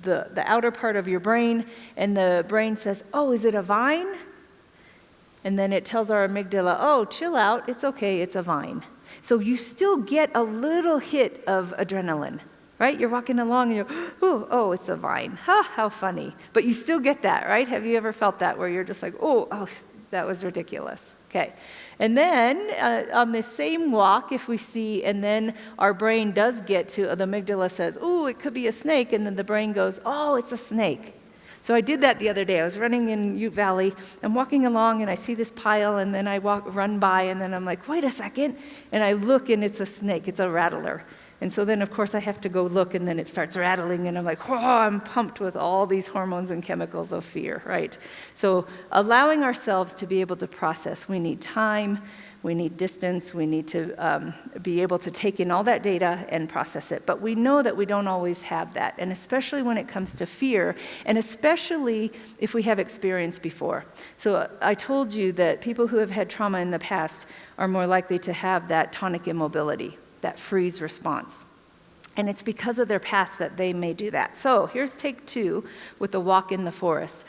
the outer part of your brain. And the brain says, oh, is it a vine? And then it tells our amygdala, oh, chill out, it's okay, it's a vine. So you still get a little hit of adrenaline, right? You're walking along and you're, oh, it's a vine. How funny. But you still get that, right? Have you ever felt that where you're just like, oh, that was ridiculous. Okay. And then on this same walk, if we see, and then our brain does get to, the amygdala says, oh, it could be a snake. And then the brain goes, oh, it's a snake. So I did that the other day. I was running in Ute Valley. I'm walking along and I see this pile and then I run by and then I'm like, wait a second. And I look and it's a snake. It's a rattler. And so then, of course, I have to go look, and then it starts rattling, and I'm like, I'm pumped with all these hormones and chemicals of fear, right? So allowing ourselves to be able to process. We need time, we need distance, we need to be able to take in all that data and process it. But we know that we don't always have that, and especially when it comes to fear, and especially if we have experience before. So I told you that people who have had trauma in the past are more likely to have that tonic immobility, that freeze response. And it's because of their past that they may do that. So here's take 2 with the walk in the forest.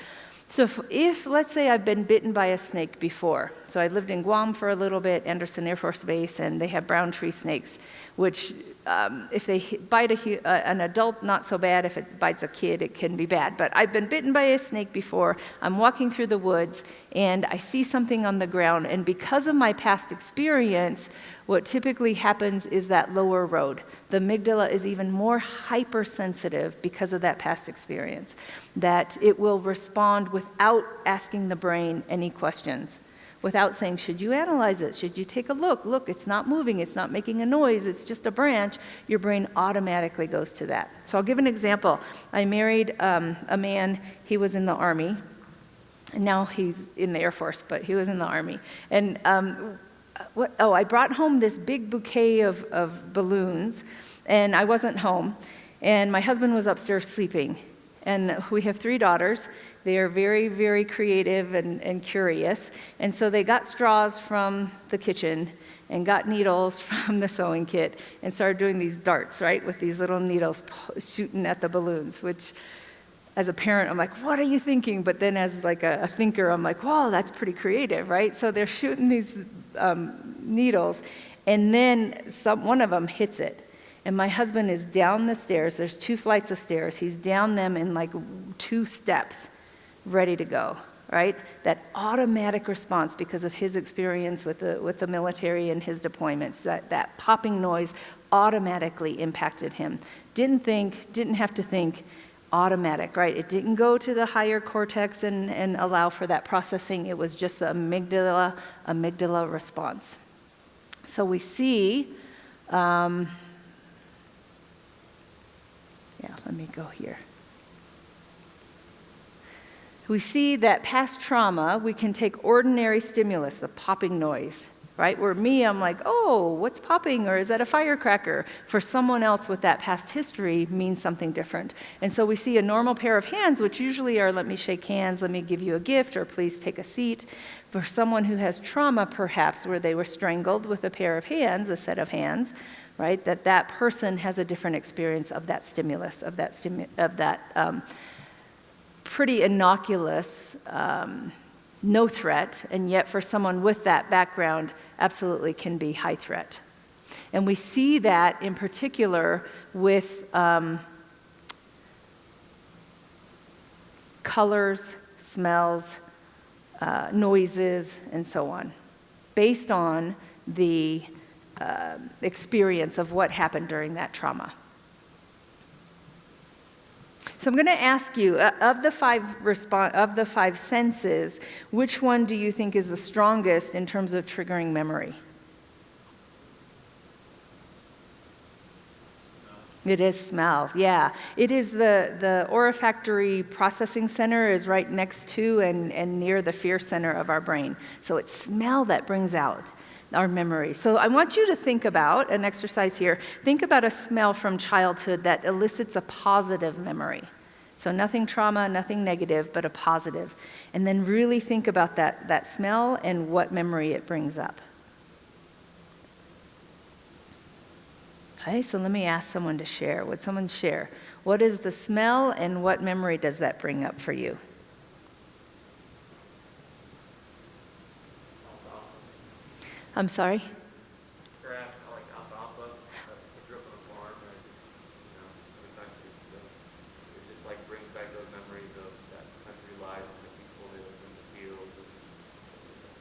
So if let's say I've been bitten by a snake before. So I lived in Guam for a little bit, Anderson Air Force Base, and they have brown tree snakes, which if they bite an adult, not so bad. If it bites a kid, it can be bad. But I've been bitten by a snake before. I'm walking through the woods, and I see something on the ground. And because of my past experience, what typically happens is that lower road. The amygdala is even more hypersensitive because of that past experience, that it will respond without asking the brain any questions, without saying, should you analyze it? Should you take a look? Look, it's not moving, it's not making a noise, it's just a branch. Your brain automatically goes to that. So I'll give an example. I married a man, he was in the Army, and now he's in the Air Force, but he was in the Army. And I brought home this big bouquet of balloons, and I wasn't home, and my husband was upstairs sleeping. And we have 3 daughters. They are very, very creative and curious. And so they got straws from the kitchen and got needles from the sewing kit and started doing these darts, right, with these little needles shooting at the balloons, which as a parent, I'm like, what are you thinking? But then as like a thinker, I'm like, wow, that's pretty creative, right? So they're shooting these needles, and then one of them hits it. And my husband is down the stairs. There's 2 flights of stairs. He's down them in like 2 steps, ready to go, right? That automatic response because of his experience with the military and his deployments, that popping noise automatically impacted him. Didn't have to think, automatic, right? It didn't go to the higher cortex and allow for that processing. It was just the amygdala response. So we see, let me go here. We see that past trauma, we can take ordinary stimulus, the popping noise, right? Where me, I'm like, oh, what's popping? Or is that a firecracker? For someone else with that past history means something different. And so we see a normal pair of hands, which usually are, let me shake hands, let me give you a gift, or please take a seat. For someone who has trauma, perhaps, where they were strangled with a pair of hands, a set of hands, right? That person has a different experience of that stimulus, of that pretty innocuous, no threat, and yet for someone with that background, absolutely can be high threat. And we see that in particular with colors, smells, noises, and so on, based on the experience of what happened during that trauma. So I'm going to ask you, of the five senses, which one do you think is the strongest in terms of triggering memory? It is smell, yeah. It is the olfactory processing center is right next to and near the fear center of our brain. So it's smell that brings out our memory. So I want you to think about an exercise here. Think about a smell from childhood that elicits a positive memory. So nothing trauma, nothing negative, but a positive. And then really think about that smell and what memory it brings up. Okay, so let me ask someone to share. Would someone share? What is the smell and what memory does that bring up for you? I'm sorry? Grass, I like alfalfa. I grew up on a farm, and I just, every time it just like brings back those memories of that country life and the peacefulness and the fields.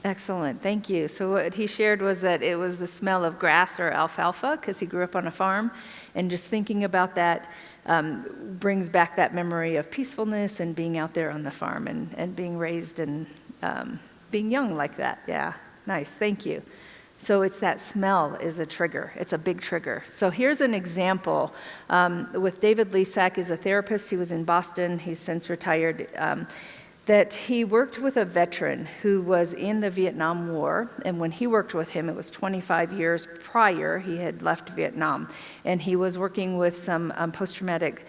Excellent, thank you. So what he shared was that it was the smell of grass or alfalfa because he grew up on a farm, and just thinking about that brings back that memory of peacefulness and being out there on the farm and being raised and being young like that. Yeah, nice, thank you. So it's that smell is a trigger. It's a big trigger. So here's an example with David Lesak is a therapist. He was in Boston. He's since retired. That he worked with a veteran who was in the Vietnam War, and when he worked with him, it was 25 years prior he had left Vietnam, and he was working with some post-traumatic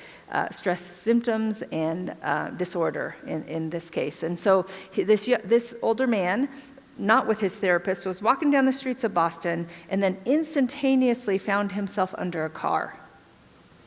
stress symptoms and disorder in this case. And so this older man, not with his therapist, was walking down the streets of Boston and then instantaneously found himself under a car.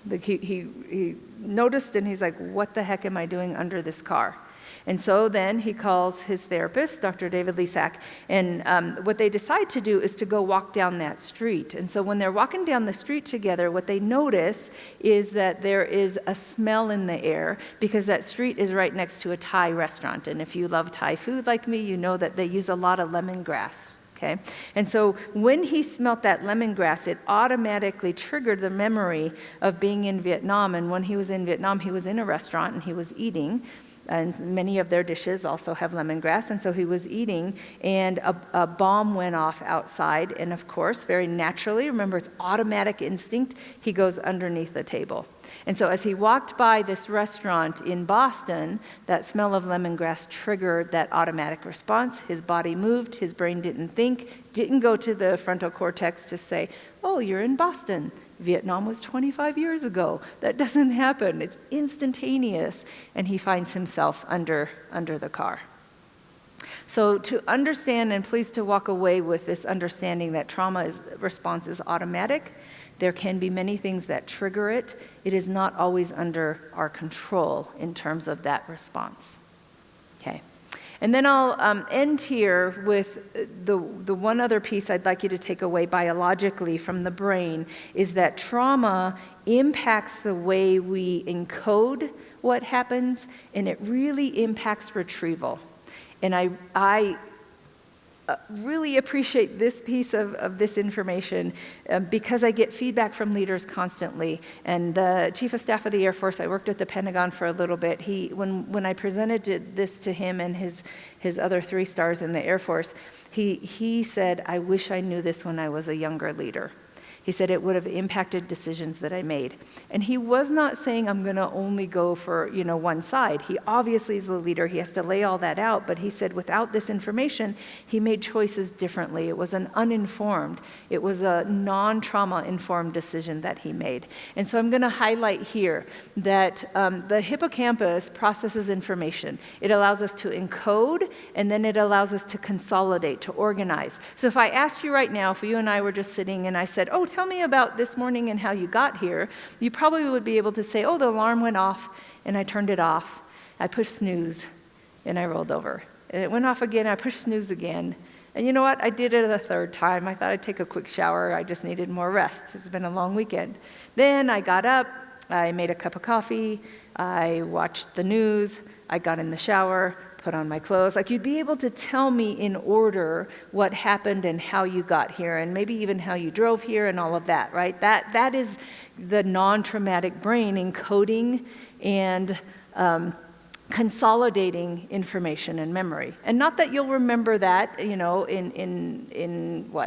Like he noticed, and he's like, what the heck am I doing under this car? And so then he calls his therapist, Dr. David Lesak, and what they decide to do is to go walk down that street. And so when they're walking down the street together, what they notice is that there is a smell in the air because that street is right next to a Thai restaurant. And if you love Thai food like me, you know that they use a lot of lemongrass. Okay? And so when he smelt that lemongrass, it automatically triggered the memory of being in Vietnam. And when he was in Vietnam, he was in a restaurant and he was eating. And many of their dishes also have lemongrass. And so he was eating, and a bomb went off outside. And of course, very naturally, remember it's automatic instinct, he goes underneath the table. And so as he walked by this restaurant in Boston, that smell of lemongrass triggered that automatic response. His body moved, his brain didn't think, didn't go to the frontal cortex to say, oh, you're in Boston. Vietnam was 25 years ago. That doesn't happen. It's instantaneous, and he finds himself under the car. So to understand, and please to walk away with this understanding that trauma response is automatic. There can be many things that trigger it. It is not always under our control in terms of that response. Okay. And then I'll end here with the one other piece I'd like you to take away biologically from the brain is that trauma impacts the way we encode what happens, and it really impacts retrieval. And I really appreciate this piece of this information because I get feedback from leaders constantly. And the Chief of Staff of the Air Force, I worked at the Pentagon for a little bit. When I presented this to him and his other 3 stars in the Air Force, he said, I wish I knew this when I was a younger leader. He said it would have impacted decisions that I made. And he was not saying I'm going to only go for, one side. He obviously is the leader. He has to lay all that out. But he said without this information, he made choices differently. It was an uninformed, it was a non-trauma informed decision that he made. And so I'm going to highlight here that the hippocampus processes information. It allows us to encode, and then it allows us to consolidate, to organize. So if I asked you right now, if you and I were just sitting and I said, oh, tell me about this morning and how you got here, you probably would be able to say, oh, the alarm went off and I turned it off. I pushed snooze and I rolled over. And it went off again, I pushed snooze again. And you know what? I did it a 3rd time. I thought I'd take a quick shower. I just needed more rest. It's been a long weekend. Then I got up, I made a cup of coffee, I watched the news, I got in the shower, put on my clothes. Like, you'd be able to tell me in order what happened and how you got here, and maybe even how you drove here and all of that, right? That is the non-traumatic brain encoding and consolidating information and memory. And not that you'll remember that, in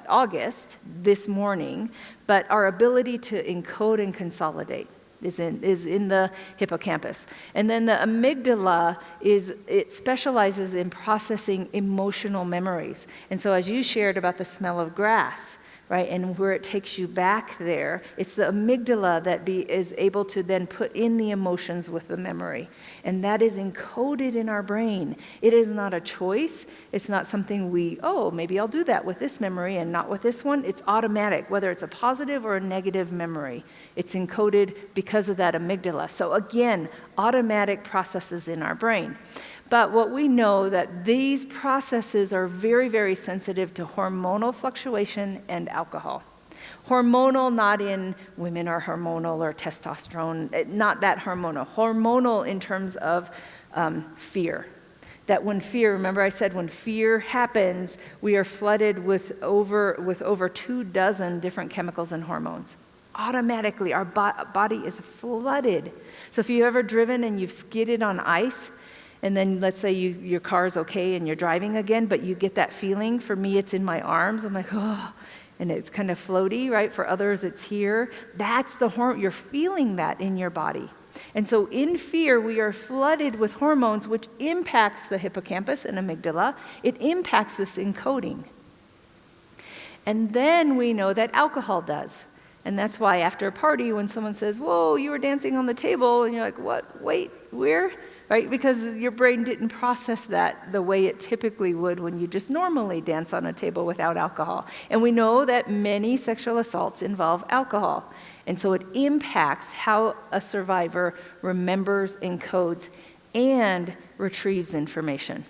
August, this morning, but our ability to encode and consolidate is in the hippocampus. And then the amygdala it specializes in processing emotional memories. And so as you shared about the smell of grass, right? And where it takes you back there, it's the amygdala that is able to then put in the emotions with the memory. And that is encoded in our brain. It is not a choice. It's not something maybe I'll do that with this memory and not with this one. It's automatic, whether it's a positive or a negative memory. It's encoded because of that amygdala. So again, automatic processes in our brain. But what we know that these processes are very, very sensitive to hormonal fluctuation and alcohol. Hormonal, not in women are hormonal or testosterone, not that hormonal. Hormonal in terms of fear. That when remember I said when fear happens, we are flooded with over 24 different chemicals and hormones. Automatically, our body is flooded. So if you've ever driven and you've skidded on ice, and then let's say your car's okay and you're driving again, but you get that feeling. For me, it's in my arms. I'm like, oh, and it's kind of floaty, right? For others, it's here. That's the hormone. You're feeling that in your body. And so in fear, we are flooded with hormones, which impacts the hippocampus and amygdala. It impacts this encoding. And then we know that alcohol does. And that's why after a party, when someone says, whoa, you were dancing on the table, and you're like, what? Wait, where? Right? Because your brain didn't process that the way it typically would when you just normally dance on a table without alcohol. And we know that many sexual assaults involve alcohol. And so it impacts how a survivor remembers, encodes, and retrieves information.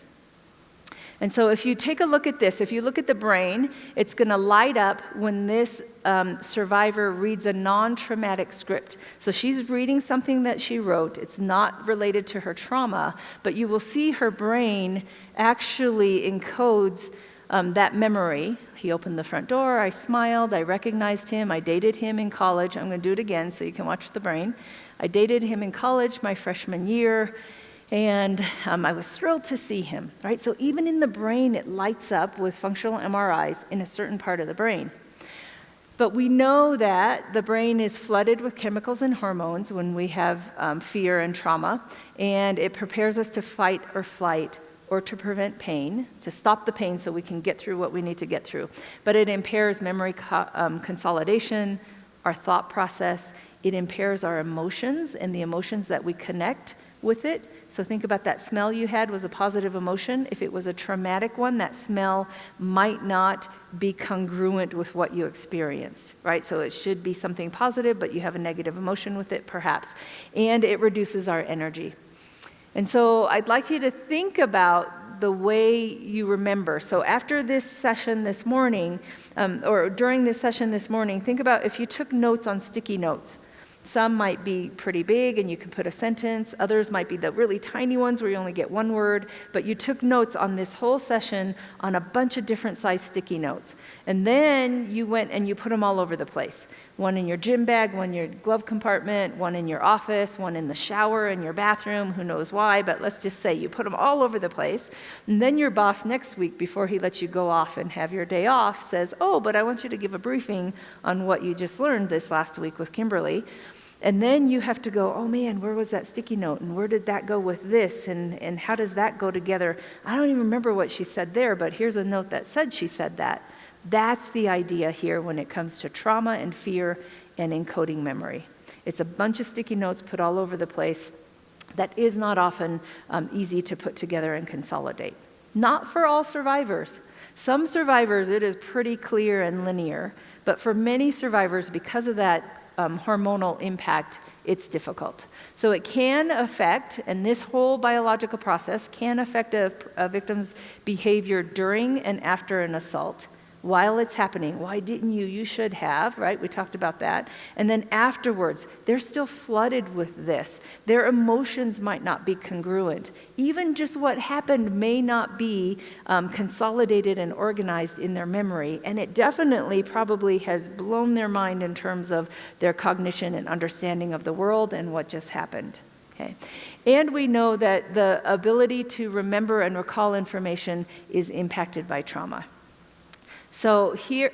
And so if you take a look at this, if you look at the brain, it's going to light up when this survivor reads a non-traumatic script. So she's reading something that she wrote. It's not related to her trauma, but you will see her brain actually encodes that memory. He opened the front door, I smiled, I recognized him, I dated him in college. I'm going to do it again so you can watch the brain. I dated him in college my freshman year. And I was thrilled to see him, right? So even in the brain, it lights up with functional MRIs in a certain part of the brain. But we know that the brain is flooded with chemicals and hormones when we have fear and trauma, and it prepares us to fight or flight or to prevent pain, to stop the pain so we can get through what we need to get through. But it impairs memory consolidation, our thought process. It impairs our emotions and the emotions that we connect with it. So think about that smell you had was a positive emotion. If it was a traumatic one, that smell might not be congruent with what you experienced, right? So it should be something positive, but you have a negative emotion with it, perhaps. And it reduces our energy. And so I'd like you to think about the way you remember. So after this session this morning, or during this session this morning, think about if you took notes on sticky notes. Some might be pretty big and you can put a sentence. Others might be the really tiny ones where you only get one word. But you took notes on this whole session on a bunch of different size sticky notes. And then you went and you put them all over the place. One in your gym bag, one in your glove compartment, one in your office, one in the shower, in your bathroom, who knows why, but let's just say you put them all over the place. And then your boss next week, before he lets you go off and have your day off, says, oh, but I want you to give a briefing on what you just learned this last week with Kimberly. And then you have to go, oh man, where was that sticky note? And where did that go with this? And how does that go together? I don't even remember what she said there, but here's a note that said she said that. That's the idea here when it comes to trauma and fear and encoding memory. It's a bunch of sticky notes put all over the place that is not often easy to put together and consolidate. Not for all survivors. Some survivors, it is pretty clear and linear, but for many survivors, because of that hormonal impact, it's difficult. So it can affect, and this whole biological process can affect a victim's behavior during and after an assault. While it's happening, why didn't you? You should have, right? We talked about that. And then afterwards, they're still flooded with this. Their emotions might not be congruent. Even just what happened may not be consolidated and organized in their memory. And it definitely probably has blown their mind in terms of their cognition and understanding of the world and what just happened. Okay. And we know that the ability to remember and recall information is impacted by trauma. So here,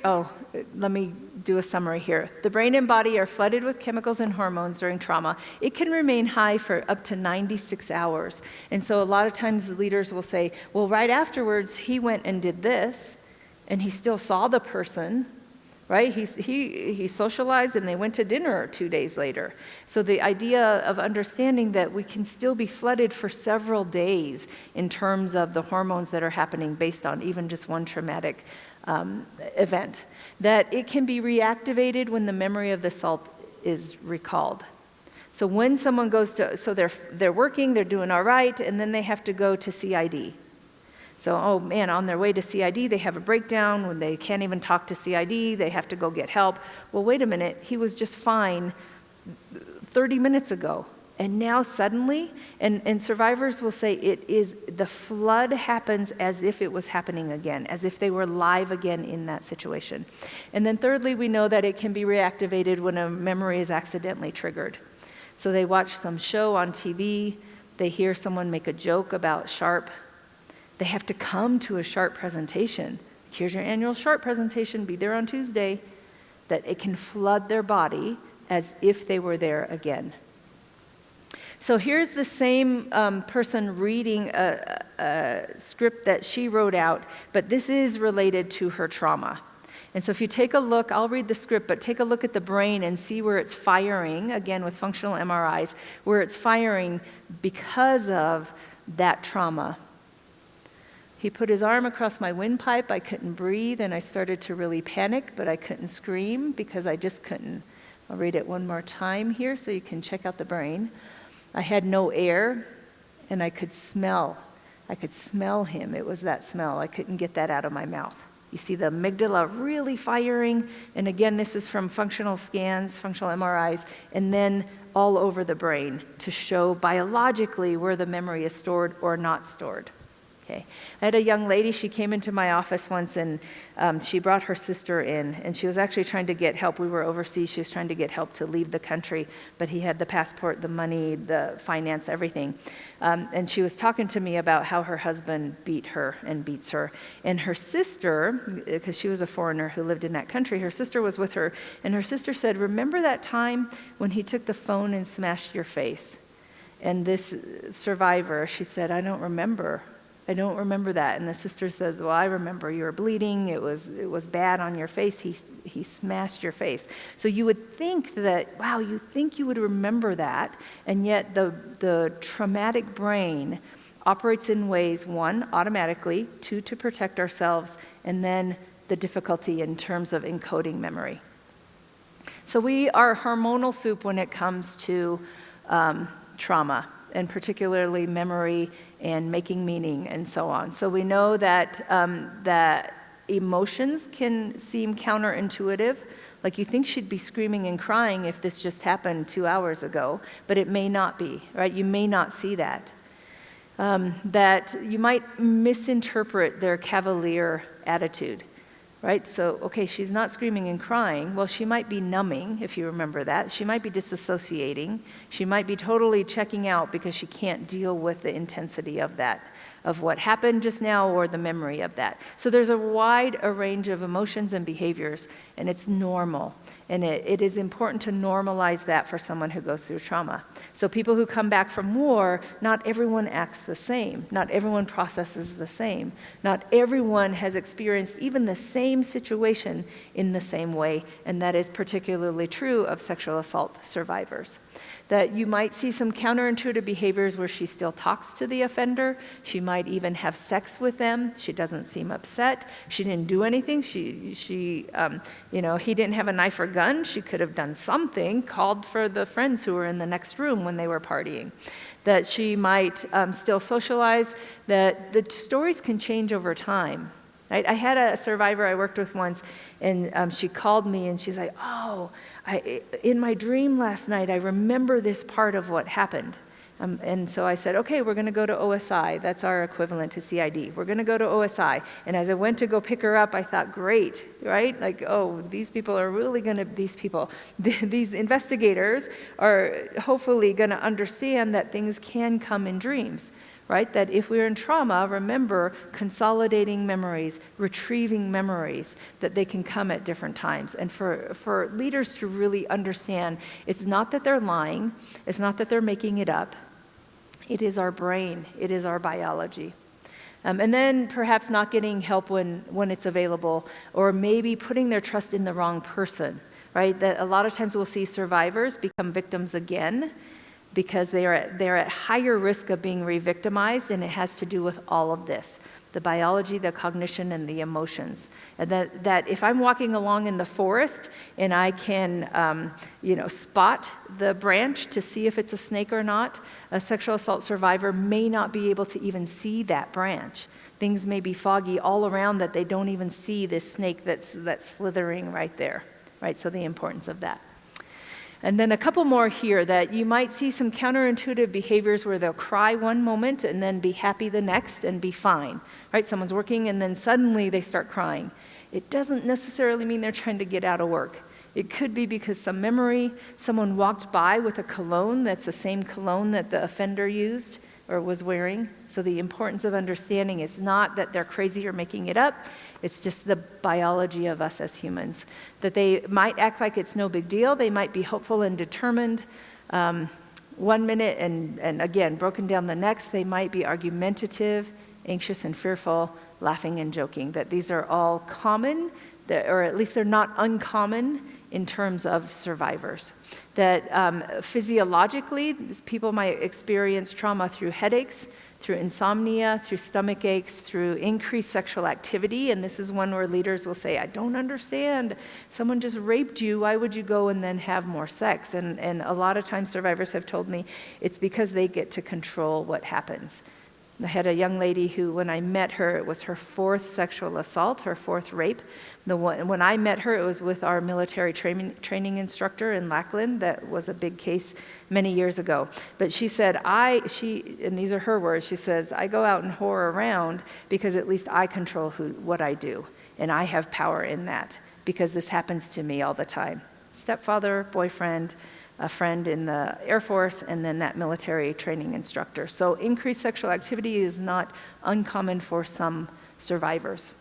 let me do a summary here. The brain and body are flooded with chemicals and hormones during trauma. It can remain high for up to 96 hours. And so a lot of times the leaders will say, well, right afterwards, he went and did this, and he still saw the person, right? He socialized and they went to dinner 2 days later. So the idea of understanding that we can still be flooded for several days in terms of the hormones that are happening based on even just one traumatic event, that it can be reactivated when the memory of the assault is recalled. So when someone goes to, so they're working, they're doing all right, and then they have to go to CID. So, oh man, on their way to CID, they have a breakdown when they can't even talk to CID, they have to go get help. Well, wait a minute, he was just fine 30 minutes ago. And now suddenly, and survivors will say the flood happens as if it was happening again, as if they were live again in that situation. And then thirdly, we know that it can be reactivated when a memory is accidentally triggered. So they watch some show on TV, they hear someone make a joke about SHARP, they have to come to a SHARP presentation. Here's your annual SHARP presentation, be there on Tuesday. That it can flood their body as if they were there again. So here's the same person reading a script that she wrote out, but this is related to her trauma. And so if you take a look, I'll read the script, but take a look at the brain and see where it's firing, again with functional MRIs, where it's firing because of that trauma. He put his arm across my windpipe, I couldn't breathe, and I started to really panic, but I couldn't scream because I just couldn't. I'll read it one more time here so you can check out the brain. I had no air, and I could smell him. It was that smell. I couldn't get that out of my mouth. You see the amygdala really firing, and again, this is from functional scans, functional MRIs, and then all over the brain to show biologically where the memory is stored or not stored. Okay. I had a young lady, she came into my office once and she brought her sister in, and she was actually trying to get help. We were overseas, she was trying to get help to leave the country, but he had the passport, the money, the finance, everything. And she was talking to me about how her husband beat her and beats her. And her sister, because she was a foreigner who lived in that country, her sister was with her, and her sister said, "Remember that time when he took the phone and smashed your face?" And this survivor, she said, I don't remember that. And the sister says, well, I remember you were bleeding. It was bad on your face. He smashed your face. So you would think that, wow, you think you would remember that. And yet the traumatic brain operates in ways, one, automatically, two, to protect ourselves, and then the difficulty in terms of encoding memory. So we are hormonal soup when it comes to trauma, and particularly memory and making meaning and so on. So we know that that emotions can seem counterintuitive. Like you think she'd be screaming and crying if this just happened 2 hours ago, but it may not be, right? You may not see that. That you might misinterpret their cavalier attitude. Right? So, okay, she's not screaming and crying. Well, she might be numbing, if you remember that. She might be disassociating. She might be totally checking out because she can't deal with the intensity of that, of what happened just now or the memory of that. So there's a wide range of emotions and behaviors, and it's normal. And it is important to normalize that for someone who goes through trauma. So people who come back from war, not everyone acts the same. Not everyone processes the same. Not everyone has experienced even the same situation in the same way, and that is particularly true of sexual assault survivors. That you might see some counterintuitive behaviors where she still talks to the offender. She might even have sex with them. She doesn't seem upset. She didn't do anything. He didn't have a knife or gun. She could have done something, called for the friends who were in the next room when they were partying. That she might still socialize. That the stories can change over time. I had a survivor I worked with once, and she called me and she's like, in my dream last night, I remember this part of what happened. And so I said, okay, we're going to go to OSI. That's our equivalent to CID. We're going to go to OSI. And as I went to go pick her up, I thought, great, right? Like, oh, these investigators are hopefully going to understand that things can come in dreams. Right? That if we're in trauma, remember consolidating memories, retrieving memories, that they can come at different times. And for leaders to really understand, it's not that they're lying, it's not that they're making it up. It is our brain, it is our biology. And then perhaps not getting help when it's available, or maybe putting their trust in the wrong person, right? That a lot of times we'll see survivors become victims again because they're at higher risk of being re-victimized, and it has to do with all of this: the biology, the cognition, and the emotions. And that if I'm walking along in the forest and I can, spot the branch to see if it's a snake or not, a sexual assault survivor may not be able to even see that branch. Things may be foggy all around that they don't even see this snake that's slithering right there, right? So the importance of that. And then a couple more here, that you might see some counterintuitive behaviors where they'll cry one moment and then be happy the next and be fine, right? Someone's working and then suddenly they start crying. It doesn't necessarily mean they're trying to get out of work. It could be because some memory, someone walked by with a cologne that's the same cologne that the offender used or was wearing. So the importance of understanding is not that they're crazy or making it up. It's just the biology of us as humans. That they might act like it's no big deal. They might be hopeful and determined 1 minute and again, broken down the next. They might be argumentative, anxious and fearful, laughing and joking. That these are all common, or at least they're not uncommon in terms of survivors. That physiologically, people might experience trauma through headaches, through insomnia, through stomach aches, through increased sexual activity. And this is one where leaders will say, I don't understand. Someone just raped you. Why would you go and then have more sex? And a lot of times survivors have told me it's because they get to control what happens. I had a young lady who, when I met her, it was her 4th sexual assault, her 4th rape. When I met her, it was with our military training instructor in Lackland. That was a big case many years ago. But she said, and these are her words, she says, I go out and whore around because at least I control what I do. And I have power in that because this happens to me all the time. Stepfather, boyfriend, a friend in the Air Force, and then that military training instructor. So increased sexual activity is not uncommon for some survivors.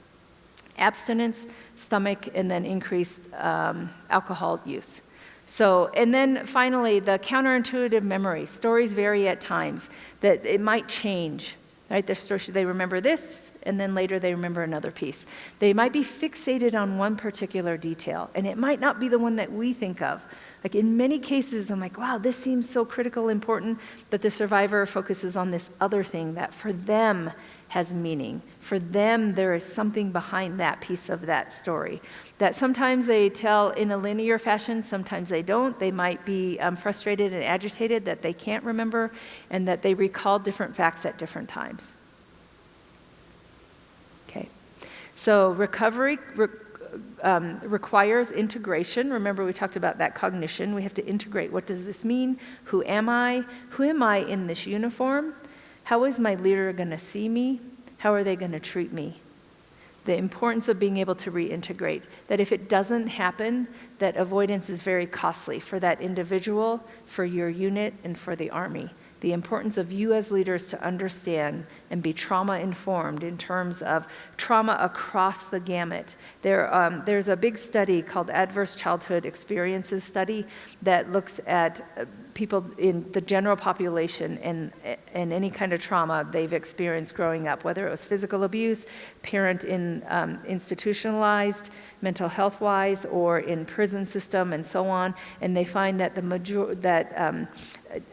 Abstinence, stomach, and then increased alcohol use. So, and then finally, the counterintuitive memory. Stories vary at times, that it might change, right? They remember this, and then later they remember another piece. They might be fixated on one particular detail, and it might not be the one that we think of. Like in many cases, I'm like, wow, this seems so critical, important, but the survivor focuses on this other thing that for them has meaning. For them, there is something behind that piece of that story. That sometimes they tell in a linear fashion, sometimes they don't. They might be frustrated and agitated that they can't remember, and that they recall different facts at different times. Okay, so recovery requires integration. Remember, we talked about that cognition. We have to integrate. What does this mean? Who am I? Who am I in this uniform? How is my leader going to see me? How are they going to treat me? The importance of being able to reintegrate. That if it doesn't happen, that avoidance is very costly for that individual, for your unit, and for the Army. The importance of you as leaders to understand and be trauma-informed in terms of trauma across the gamut. There's a big study called Adverse Childhood Experiences Study that looks at people in the general population and any kind of trauma they've experienced growing up, whether it was physical abuse, parent institutionalized, mental health-wise, or in prison system and so on. And they find that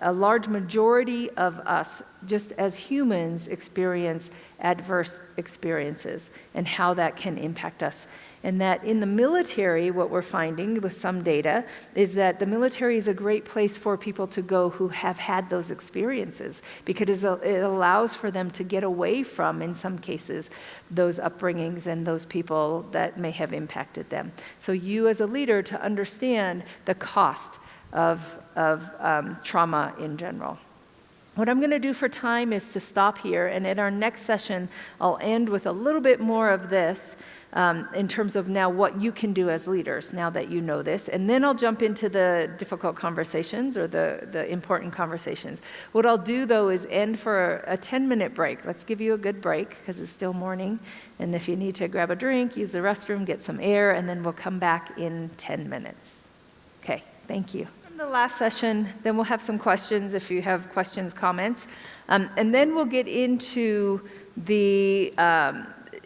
a large majority of us, just as humans, experience adverse experiences and how that can impact us. And that in the military, what we're finding with some data is that the military is a great place for people to go who have had those experiences, because it allows for them to get away from, in some cases, those upbringings and those people that may have impacted them. So you as a leader to understand the cost of trauma in general. What I'm going to do for time is to stop here, and in our next session, I'll end with a little bit more of this in terms of now what you can do as leaders now that you know this, and then I'll jump into the difficult conversations or the important conversations. What I'll do, though, is end for a 10-minute break. Let's give you a good break because it's still morning, and if you need to grab a drink, use the restroom, get some air, and then we'll come back in 10 minutes. Okay, thank you. The last session, then we'll have some questions if you have questions, comments, and then we'll get into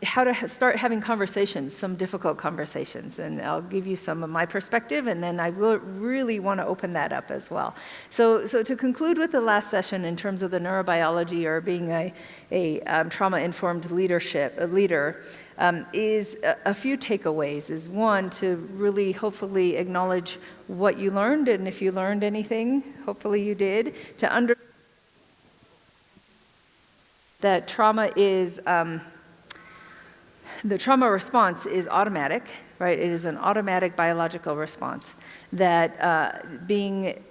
how to start having conversations, some difficult conversations. And I'll give you some of my perspective, and then I will really want to open that up as well. So to conclude with the last session in terms of the neurobiology or being a trauma-informed leader, is a few takeaways. Is one, to really hopefully acknowledge what you learned, and if you learned anything, hopefully you did, to understand that trauma is, the trauma response is automatic, right? It is an automatic biological response. That being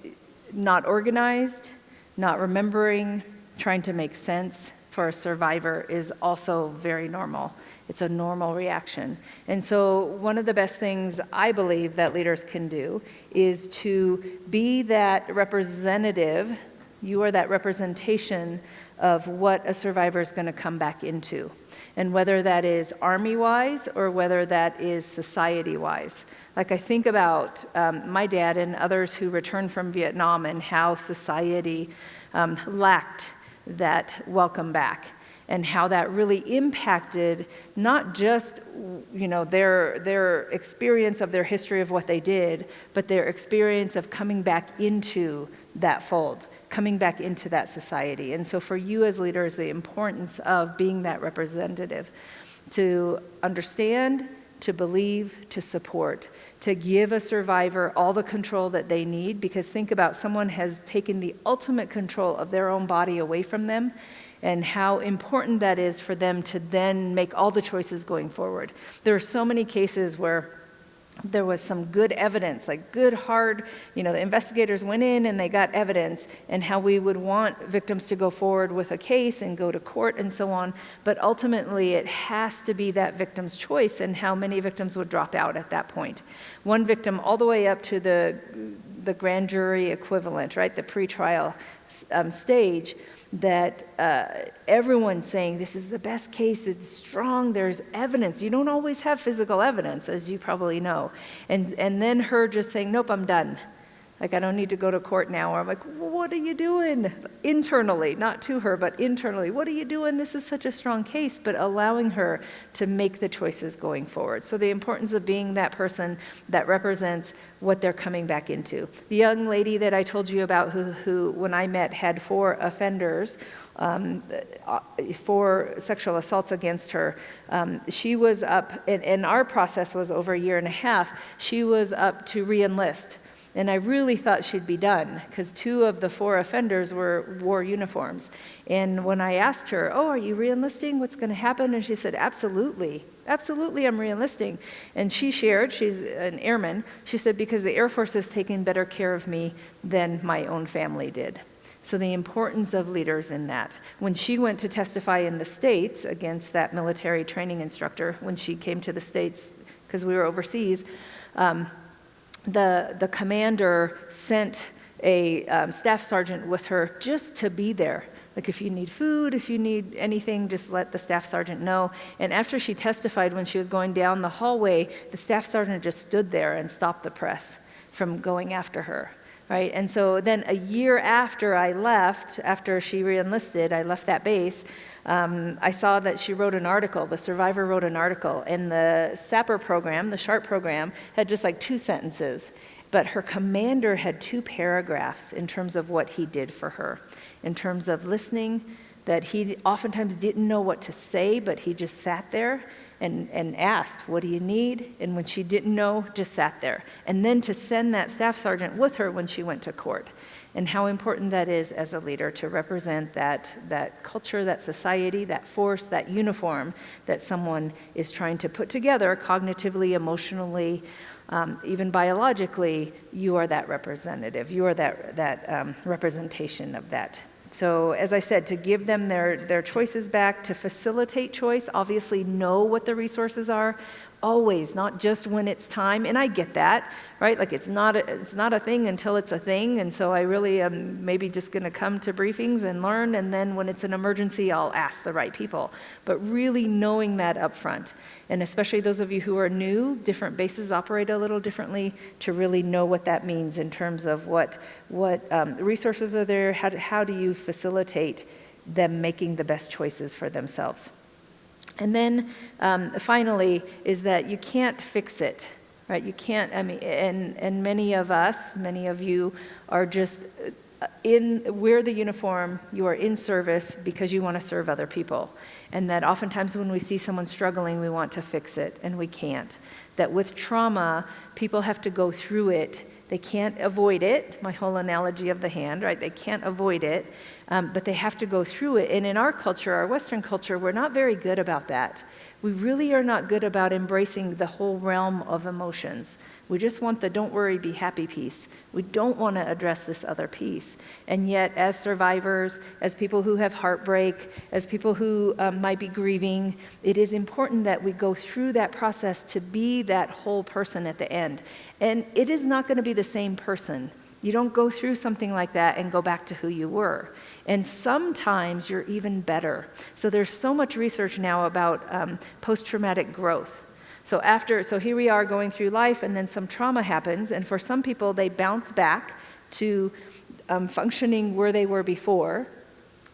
not organized, not remembering, trying to make sense for a survivor is also very normal. It's a normal reaction. And so one of the best things I believe that leaders can do is to be that representative. You are that representation of what a survivor is going to come back into. And whether that is Army-wise or whether that is society-wise. Like I think about my dad and others who returned from Vietnam and how society lacked that welcome back, and how that really impacted not just their experience of their history of what they did, but their experience of coming back into that fold, coming back into that society. And so for you as leaders, the importance of being that representative, to understand, to believe, to support, to give a survivor all the control that they need, because think about someone has taken the ultimate control of their own body away from them, and how important that is for them to then make all the choices going forward. There are so many cases where there was some good evidence, like good hard, the investigators went in and they got evidence, and how we would want victims to go forward with a case and go to court and so on, but ultimately it has to be that victim's choice, and how many victims would drop out at that point. One victim all the way up to the grand jury equivalent, right, the pretrial stage, that everyone's saying this is the best case, it's strong, there's evidence. You don't always have physical evidence, as you probably know. And then her just saying, nope, I'm done. Like, I don't need to go to court now. Or I'm like, what are you doing? Internally, not to her, but internally. What are you doing? This is such a strong case, but allowing her to make the choices going forward. So the importance of being that person that represents what they're coming back into. The young lady that I told you about who when I met, had 4 offenders, 4 sexual assaults against her. She was up, and our process was over a year and a half. She was up to re-enlist. And I really thought she'd be done, because 2 of the 4 offenders wore uniforms. And when I asked her, are you re-enlisting? What's going to happen? And she said, absolutely, I'm re-enlisting. And she shared, she's an airman, she said, because the Air Force has taken better care of me than my own family did. So the importance of leaders in that. When she went to testify in the States against that military training instructor, when she came to the States, because we were overseas, the commander sent a staff sergeant with her just to be there. Like, if you need food, if you need anything, just let the staff sergeant know. And after she testified, when she was going down the hallway, the staff sergeant just stood there and stopped the press from going after her. Right? And so then a year after I left, after she re-enlisted, I left that base, I saw that she wrote an article, the survivor wrote an article, and the SAPR program, the SHARP program, had just like 2 sentences. But her commander had 2 paragraphs in terms of what he did for her, in terms of listening, that he oftentimes didn't know what to say, but he just sat there and asked, what do you need? And when she didn't know, just sat there. And then to send that staff sergeant with her when she went to court. And how important that is as a leader to represent that culture, that society, that force, that uniform that someone is trying to put together cognitively, emotionally, even biologically. You are that representative. You are that representation of that. So as I said, to give them their choices back, to facilitate choice, obviously know what the resources are, always, not just when it's time. And I get that, right? Like, it's not a thing until it's a thing. And so I really am maybe just going to come to briefings and learn, and then when it's an emergency, I'll ask the right people. But really knowing that up front, and especially those of you who are new, different bases operate a little differently, to really know what that means in terms of what resources are there, how do you facilitate them making the best choices for themselves. And then finally is that you can't fix it, right? You can't, and many of us, many of you are just wear the uniform, you are in service because you want to serve other people. And that oftentimes when we see someone struggling, we want to fix it, and we can't. That with trauma, people have to go through it. They can't avoid it, my whole analogy of the hand, right? They can't avoid it, but they have to go through it. And in our culture, our Western culture, we're not very good about that. We really are not good about embracing the whole realm of emotions. We just want the don't worry, be happy piece. We don't want to address this other piece. And yet, as survivors, as people who have heartbreak, as people who might be grieving, it is important that we go through that process to be that whole person at the end. And it is not going to be the same person. You don't go through something like that and go back to who you were. And sometimes you're even better. So there's so much research now about post-traumatic growth. So here we are going through life, and then some trauma happens, and for some people, they bounce back to functioning where they were before.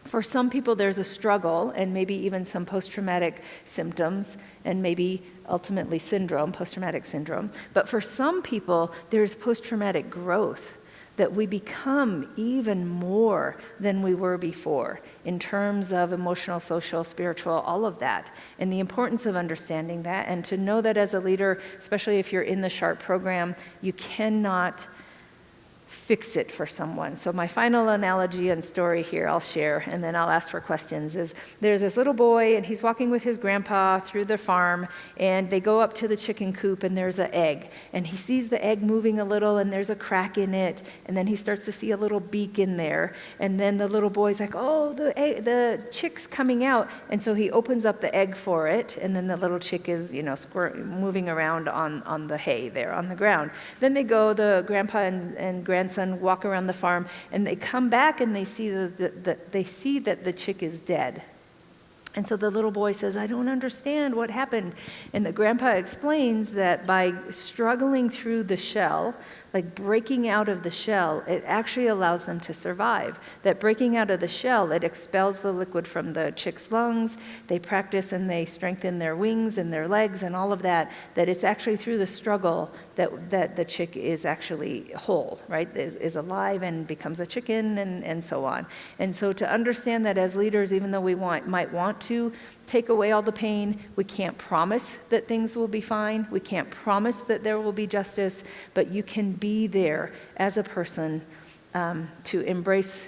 For some people, there's a struggle, and maybe even some post-traumatic symptoms, and maybe ultimately post-traumatic syndrome. But for some people, there's post-traumatic growth, that we become even more than we were before in terms of emotional, social, spiritual, all of that. And the importance of understanding that, and to know that as a leader, especially if you're in the SHARP program, you cannot fix it for someone. So my final analogy and story here I'll share, and then I'll ask for questions, is there's this little boy, and he's walking with his grandpa through the farm, and they go up to the chicken coop, and there's an egg. And he sees the egg moving a little, and there's a crack in it, and then he starts to see a little beak in there. And then the little boy's like, oh, the chick's coming out. And so he opens up the egg for it, and then the little chick is, moving around on the hay there on the ground. Then the grandpa and grandson walk around the farm, and they come back and they see that the chick is dead. And so the little boy says, I don't understand what happened. And the grandpa explains that by struggling through the shell, like breaking out of the shell, it actually allows them to survive. That breaking out of the shell, it expels the liquid from the chick's lungs. They practice and they strengthen their wings and their legs and all of that, that it's actually through the struggle that the chick is actually whole, right? Is alive and becomes a chicken and so on. And so to understand that as leaders, even though we might want to take away all the pain, we can't promise that things will be fine. We can't promise that there will be justice, but you can be there as a person to embrace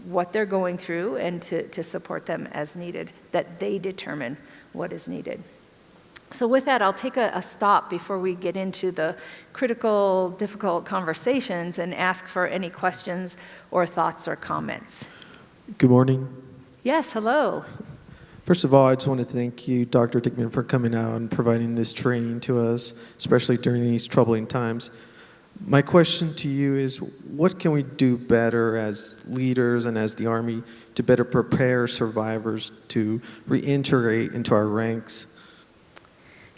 what they're going through and to support them as needed, that they determine what is needed. So with that, I'll take a stop before we get into the critical, difficult conversations and ask for any questions or thoughts or comments. Good morning. Yes, hello. First of all, I just want to thank you, Dr. Dickman, for coming out and providing this training to us, especially during these troubling times. My question to you is, what can we do better as leaders and as the Army to better prepare survivors to reintegrate into our ranks?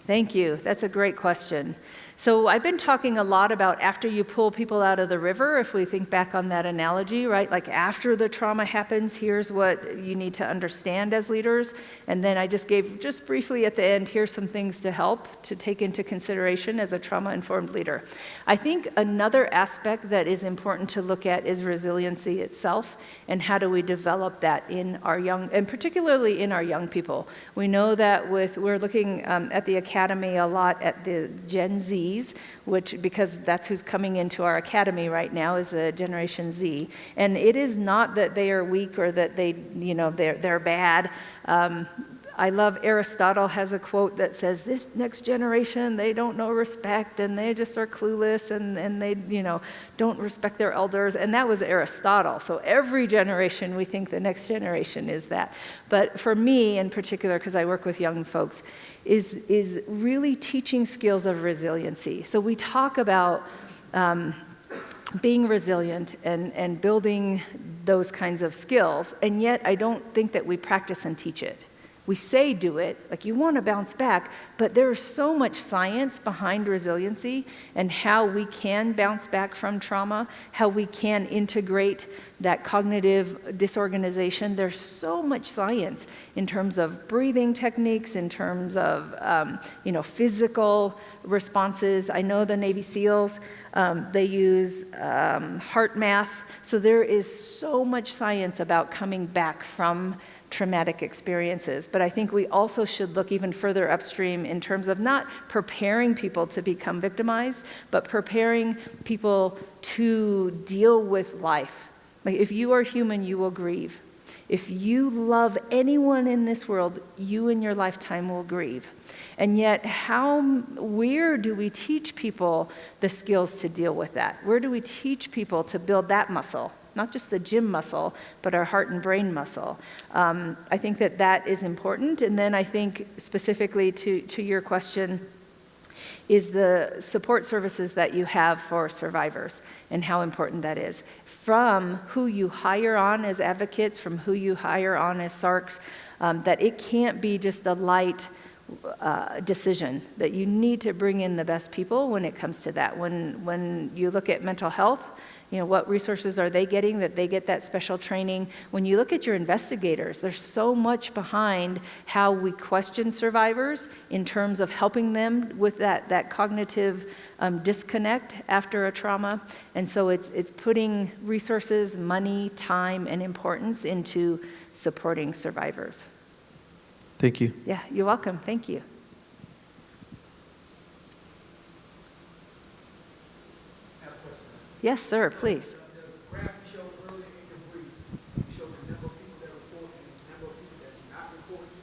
Thank you. That's a great question. So I've been talking a lot about after you pull people out of the river, if we think back on that analogy, right? Like after the trauma happens, here's what you need to understand as leaders. And then I just gave, just briefly at the end, here's some things to help to take into consideration as a trauma-informed leader. I think another aspect that is important to look at is resiliency itself, and how do we develop that in our young, and particularly in our young people. We know that we're looking at the academy a lot at the Gen Z, because that's who's coming into our academy right now, is the Generation Z. And it is not that they are weak or that they're bad. I love Aristotle has a quote that says, this next generation, they don't know respect, and they just are clueless, and they don't respect their elders. And that was Aristotle. So every generation, we think the next generation is that. But for me in particular, because I work with young folks, is really teaching skills of resiliency. So we talk about being resilient and building those kinds of skills, and yet I don't think that we practice and teach it. We say do it, like you want to bounce back, but there's so much science behind resiliency and how we can bounce back from trauma, how we can integrate that cognitive disorganization. There's so much science in terms of breathing techniques, in terms of physical responses. I know the Navy SEALs, they use heart math. So there is so much science about coming back from traumatic experiences. But I think we also should look even further upstream in terms of not preparing people to become victimized, but preparing people to deal with life. Like if you are human, you will grieve. If you love anyone in this world, you in your lifetime will grieve. And yet, where do we teach people the skills to deal with that? Where do we teach people to build that muscle? Not just the gym muscle, but our heart and brain muscle. I think that is important. And then I think specifically to your question is the support services that you have for survivors and how important that is. From who you hire on as advocates, from who you hire on as SARCs, that it can't be just a light decision, that you need to bring in the best people when it comes to that. When you look at mental health, what resources are they getting that they get that special training? When you look at your investigators, there's so much behind how we question survivors in terms of helping them with that cognitive disconnect after a trauma. And so it's putting resources, money, time, and importance into supporting survivors. Thank you. Yeah, you're welcome. Thank you. Yes, sir, please. The graph you showed earlier in your brief, you showed the number of people that report and the number of people that's not reporting.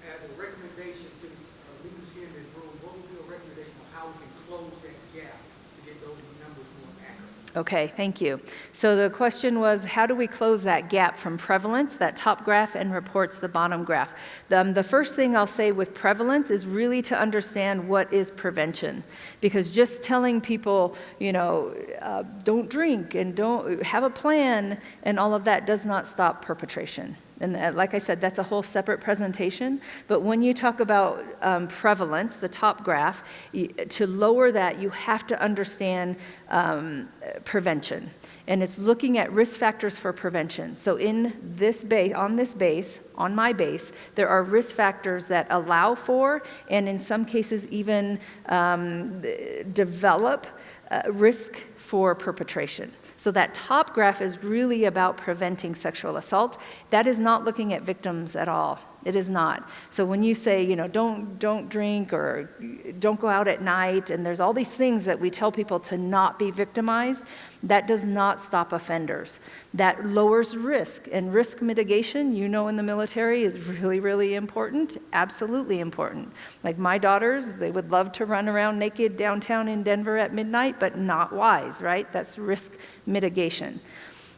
As a recommendation to leaders here in this room, what would be a recommendation on how we can close that gap to get those numbers more accurate? Okay, thank you. So the question was, how do we close that gap from prevalence, that top graph, and reports, the bottom graph? The first thing I'll say with prevalence is really to understand what is prevention. Because just telling people, don't drink and don't have a plan and all of that does not stop perpetration. And like I said, that's a whole separate presentation. But when you talk about prevalence, the top graph, to lower that, you have to understand prevention. And it's looking at risk factors for prevention. So in this base, on my base, there are risk factors that allow for, and in some cases even develop risk for perpetration. So that top graph is really about preventing sexual assault. That is not looking at victims at all. It is not. So when you say, don't drink or don't go out at night, and there's all these things that we tell people to not be victimized, that does not stop offenders. That lowers risk. And risk mitigation, in the military, is really, really important. Absolutely important. Like my daughters, they would love to run around naked downtown in Denver at midnight, but not wise, right? That's risk mitigation.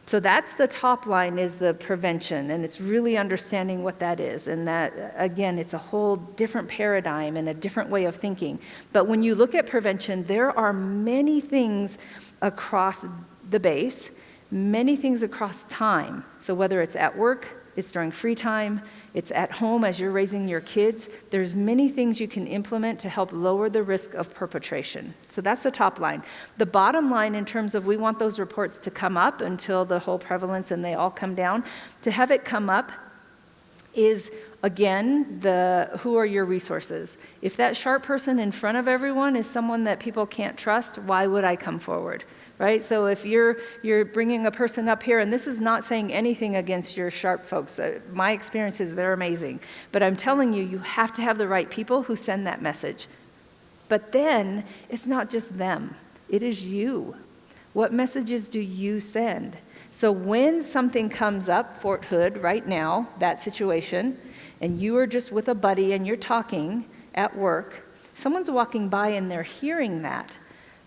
So that's the top line, is the prevention, and it's really understanding what that is. And that, again, it's a whole different paradigm and a different way of thinking. But when you look at prevention, there are many things across the base, many things across time. So whether it's at work, it's during free time, it's at home as you're raising your kids, there's many things you can implement to help lower the risk of perpetration. So that's the top line. The bottom line, in terms of we want those reports to come up until the whole prevalence and they all come down, to have it come up is, again, who are your resources? If that sharp person in front of everyone is someone that people can't trust, why would I come forward? Right? So if you're bringing a person up here, and this is not saying anything against your sharp folks. My experience is they're amazing. But I'm telling you, you have to have the right people who send that message. But then, it's not just them. It is you. What messages do you send? So when something comes up, Fort Hood, right now, that situation, and you are just with a buddy and you're talking at work, someone's walking by and they're hearing that.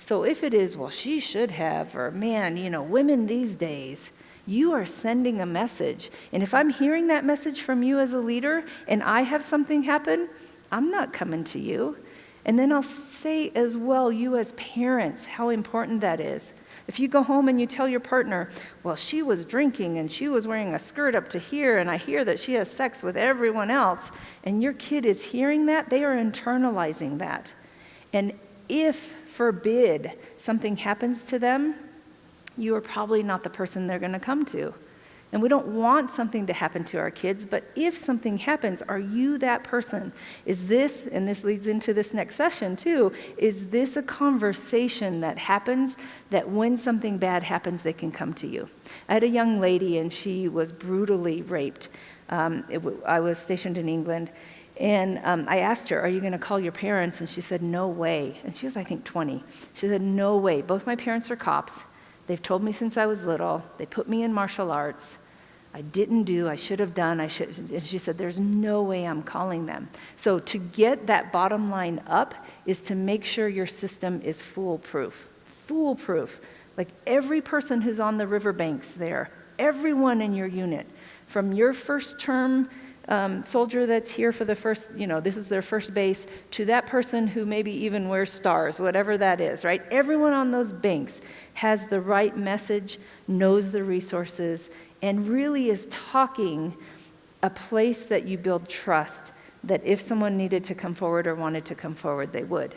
So if it is, well, she should have, or man, women these days, you are sending a message. And if I'm hearing that message from you as a leader and I have something happen, I'm not coming to you. And then I'll say as well, you as parents, how important that is. If you go home and you tell your partner, well, she was drinking and she was wearing a skirt up to here, and I hear that she has sex with everyone else, and your kid is hearing that, they are internalizing that. And if, forbid, something happens to them, you are probably not the person they're going to come to. And we don't want something to happen to our kids, but if something happens, are you that person? Is this, and this leads into this next session too, is this a conversation that happens that when something bad happens, they can come to you? I had a young lady and she was brutally raped. I was stationed in England, and I asked her, are you going to call your parents? And she said, no way. And she was, I think, 20. She said, no way. Both my parents are cops. They've told me since I was little. They put me in martial arts. I didn't do, I should have done, and she said, there's no way I'm calling them. So to get that bottom line up is to make sure your system is foolproof. Foolproof. Like every person who's on the riverbanks there, everyone in your unit, from your first term soldier that's here for the first, this is their first base, to that person who maybe even wears stars, whatever that is, right? Everyone on those banks has the right message, knows the resources, and really is talking a place that you build trust, that if someone needed to come forward or wanted to come forward, they would.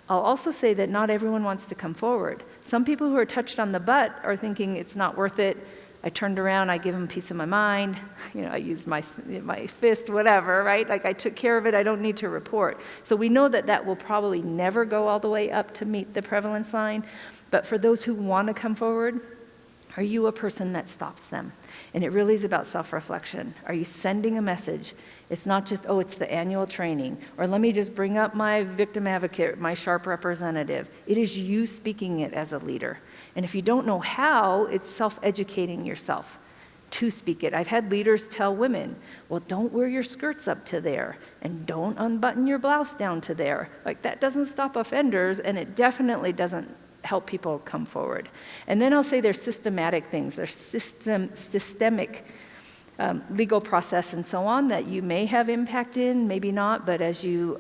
I'll also say that not everyone wants to come forward. Some people who are touched on the butt are thinking it's not worth it. I turned around, I give them peace of my mind, I used my fist, whatever, right? Like I took care of it, I don't need to report. So we know that that will probably never go all the way up to meet the prevalence line. But for those who want to come forward, are you a person that stops them? And it really is about self-reflection. Are you sending a message? It's not just, oh, it's the annual training, or let me just bring up my victim advocate, my sharp representative. It is you speaking it as a leader. And if you don't know how, it's self-educating yourself to speak it. I've had leaders tell women, well, don't wear your skirts up to there, and don't unbutton your blouse down to there. Like that doesn't stop offenders, and it definitely doesn't help people come forward. And then I'll say there's systematic things. There's systemic legal process and so on that you may have impact in, maybe not, but as you,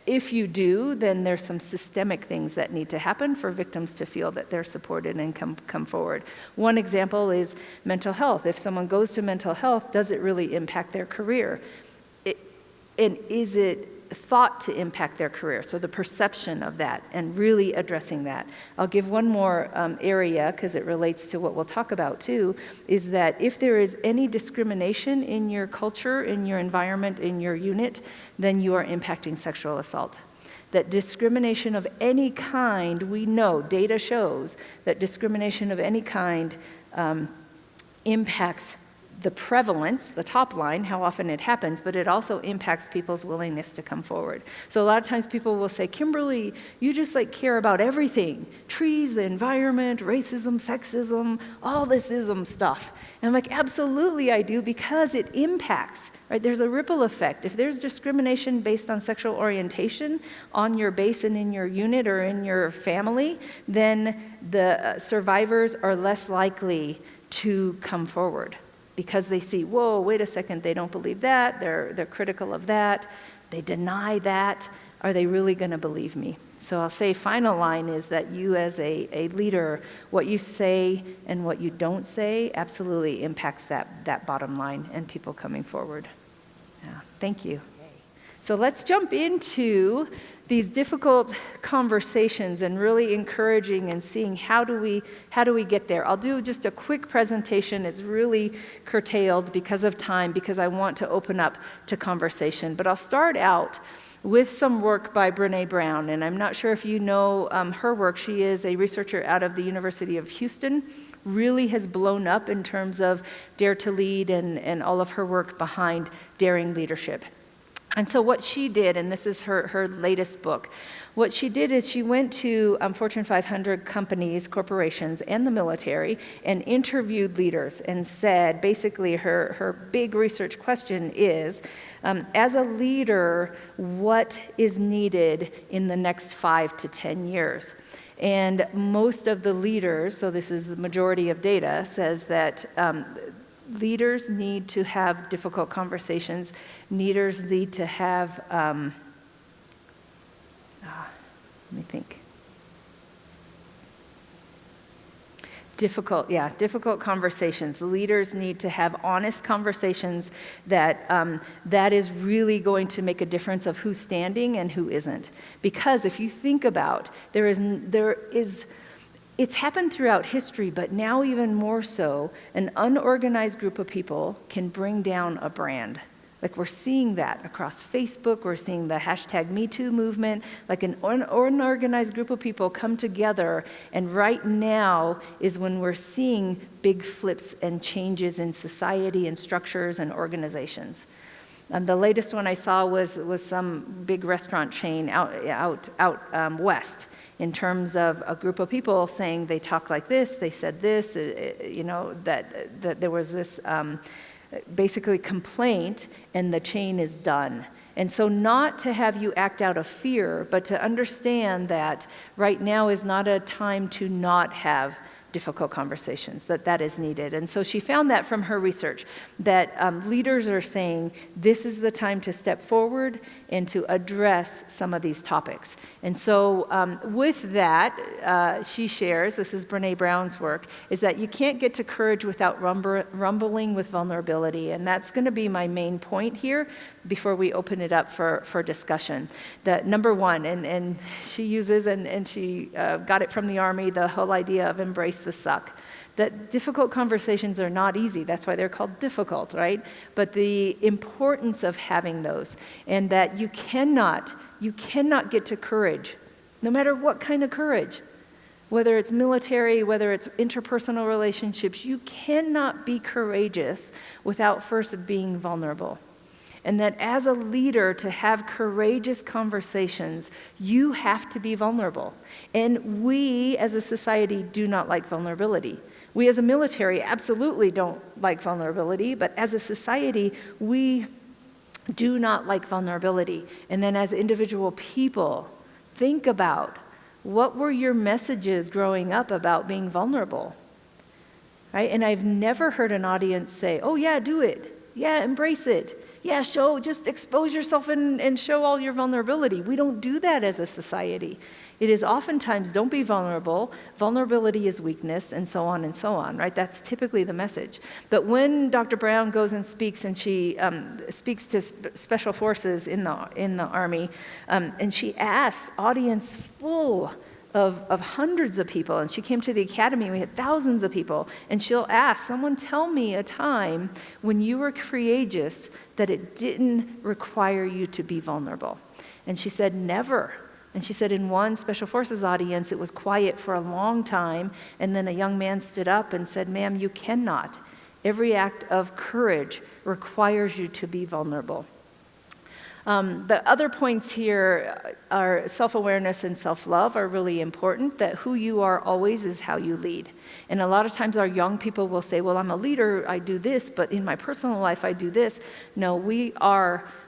if you do, then there's some systemic things that need to happen for victims to feel that they're supported and come forward. One example is mental health. If someone goes to mental health, does it really impact their career? And is it thought to impact their career? So the perception of that and really addressing that. I'll give one more area because it relates to what we'll talk about too, is that if there is any discrimination in your culture, in your environment, in your unit, then you are impacting sexual assault. That discrimination of any kind, we know, data shows that discrimination of any kind impacts the prevalence, the top line, how often it happens, but it also impacts people's willingness to come forward. So a lot of times people will say, Kimberly, you just care about everything. Trees, the environment, racism, sexism, all this ism stuff. And I'm like, absolutely I do, because it impacts, right? There's a ripple effect. If there's discrimination based on sexual orientation on your base and in your unit or in your family, then the survivors are less likely to come forward. Because they see, whoa, wait a second, they don't believe that, they're critical of that, they deny that, are they really going to believe me? So I'll say final line is that you as a leader, what you say and what you don't say absolutely impacts that bottom line and people coming forward. Yeah, thank you. So let's jump into these difficult conversations and really encouraging and seeing how do we get there. I'll do just a quick presentation. It's really curtailed because of time, because I want to open up to conversation. But I'll start out with some work by Brené Brown, and I'm not sure if you know her work. She is a researcher out of the University of Houston, really has blown up in terms of Dare to Lead and all of her work behind daring leadership. And so what she did, and this is her latest book, what she did is she went to Fortune 500 companies, corporations, and the military and interviewed leaders and said, basically her big research question is, as a leader, what is needed in the next 5 to 10 years? And most of the leaders, so this is the majority of data, says that leaders need to have difficult conversations. Leaders need to have Let me think. Difficult conversations. Leaders need to have honest conversations that is really going to make a difference of who's standing and who isn't. Because if you think about, it's happened throughout history, but now even more so, an unorganized group of people can bring down a brand. Like we're seeing that across Facebook, we're seeing the #MeToo movement, like an unorganized group of people come together, and right now is when we're seeing big flips and changes in society and structures and organizations. The latest one I saw was some big restaurant chain out west, in terms of a group of people saying they talk like this, they said this, that there was this basically complaint, and the chain is done. And so not to have you act out of fear, but to understand that right now is not a time to not have difficult conversations, that is needed. And so she found that from her research, that leaders are saying this is the time to step forward and to address some of these topics. And so with that, she shares, this is Brene Brown's work, is that you can't get to courage without rumbling with vulnerability. And that's going to be my main point here before we open it up for discussion. That number one, and she uses, and she got it from the Army, the whole idea of embrace the suck. That difficult conversations are not easy. That's why they're called difficult, right? But the importance of having those, and that you cannot get to courage, no matter what kind of courage, whether it's military, whether it's interpersonal relationships, you cannot be courageous without first being vulnerable. And that as a leader, to have courageous conversations, you have to be vulnerable. And we as a society do not like vulnerability. We as a military absolutely don't like vulnerability, but as a society, we do not like vulnerability. And then as individual people, think about what were your messages growing up about being vulnerable, right? And I've never heard an audience say, oh yeah, do it. Yeah, embrace it. Yeah, just expose yourself and show all your vulnerability. We don't do that as a society. It is oftentimes, don't be vulnerable, vulnerability is weakness, and so on, right? That's typically the message. But when Dr. Brown goes and speaks, and she speaks to special forces in the Army, and she asks audience full of hundreds of people, and she came to the academy, we had thousands of people, and she'll ask, someone tell me a time when you were courageous that it didn't require you to be vulnerable. And she said, never. And she said in one special forces audience, it was quiet for a long time, and then a young man stood up and said, ma'am, you cannot. Every act of courage requires you to be vulnerable. The other points here are self-awareness and self-love are really important, that who you are always is how you lead. And a lot of times our young people will say, well, I'm a leader, I do this, but in my personal life I do this. No, we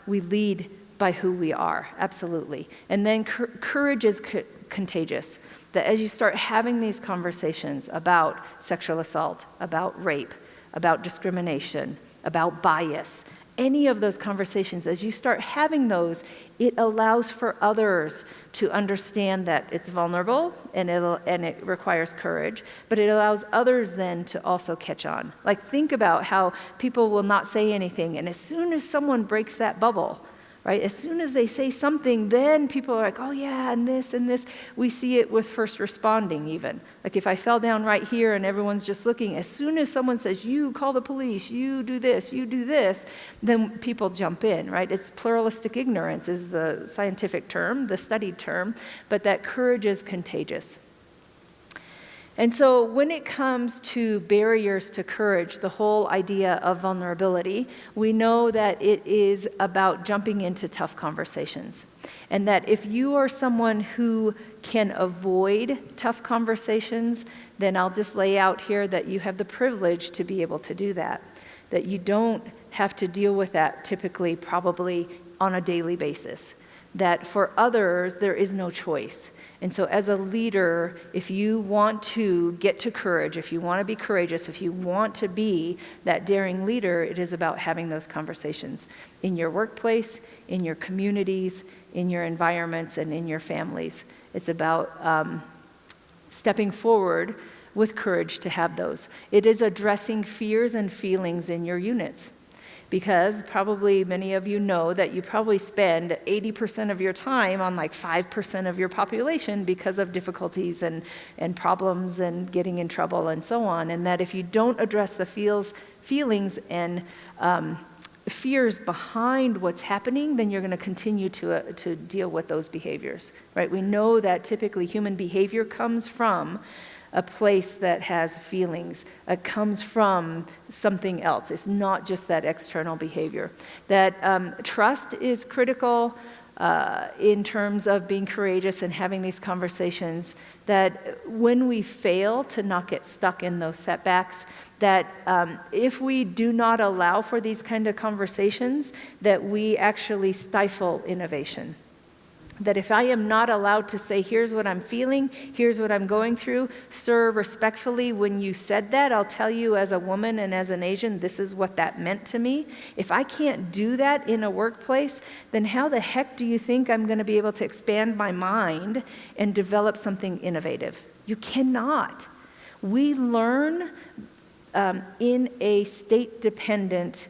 lead by who we are, absolutely. And then courage is contagious. That as you start having these conversations about sexual assault, about rape, about discrimination, about bias, any of those conversations, as you start having those, it allows for others to understand that it's vulnerable and it requires courage, but it allows others then to also catch on. Like think about how people will not say anything, and as soon as someone breaks that bubble, right? As soon as they say something, then people are like, oh yeah, and this. We see it with first responding even. Like if I fell down right here and everyone's just looking, as soon as someone says, you call the police, you do this, then people jump in, right? It's pluralistic ignorance is the scientific term, the studied term, but that courage is contagious. And so when it comes to barriers to courage, the whole idea of vulnerability, we know that it is about jumping into tough conversations. And that if you are someone who can avoid tough conversations, then I'll just lay out here that you have the privilege to be able to do that. That you don't have to deal with that typically, probably on a daily basis. That for others, there is no choice. And so as a leader, if you want to get to courage, if you want to be courageous, if you want to be that daring leader, it is about having those conversations in your workplace, in your communities, in your environments, and in your families. It's about stepping forward with courage to have those. It is addressing fears and feelings in your units. Because probably many of you know that you probably spend 80% of your time on like 5% of your population because of difficulties and problems and getting in trouble and so on. And that if you don't address the feelings and fears behind what's happening, then you're going to continue to deal with those behaviors, right? We know that typically human behavior comes from a place that has feelings. It comes from something else. It's not just that external behavior. That trust is critical in terms of being courageous and having these conversations. That when we fail to not get stuck in those setbacks, that if we do not allow for these kind of conversations, that we actually stifle innovation. That if I am not allowed to say, here's what I'm feeling, here's what I'm going through, sir, respectfully, when you said that, I'll tell you as a woman and as an Asian, this is what that meant to me. If I can't do that in a workplace, then how the heck do you think I'm going to be able to expand my mind and develop something innovative? You cannot. We learn in a state-dependent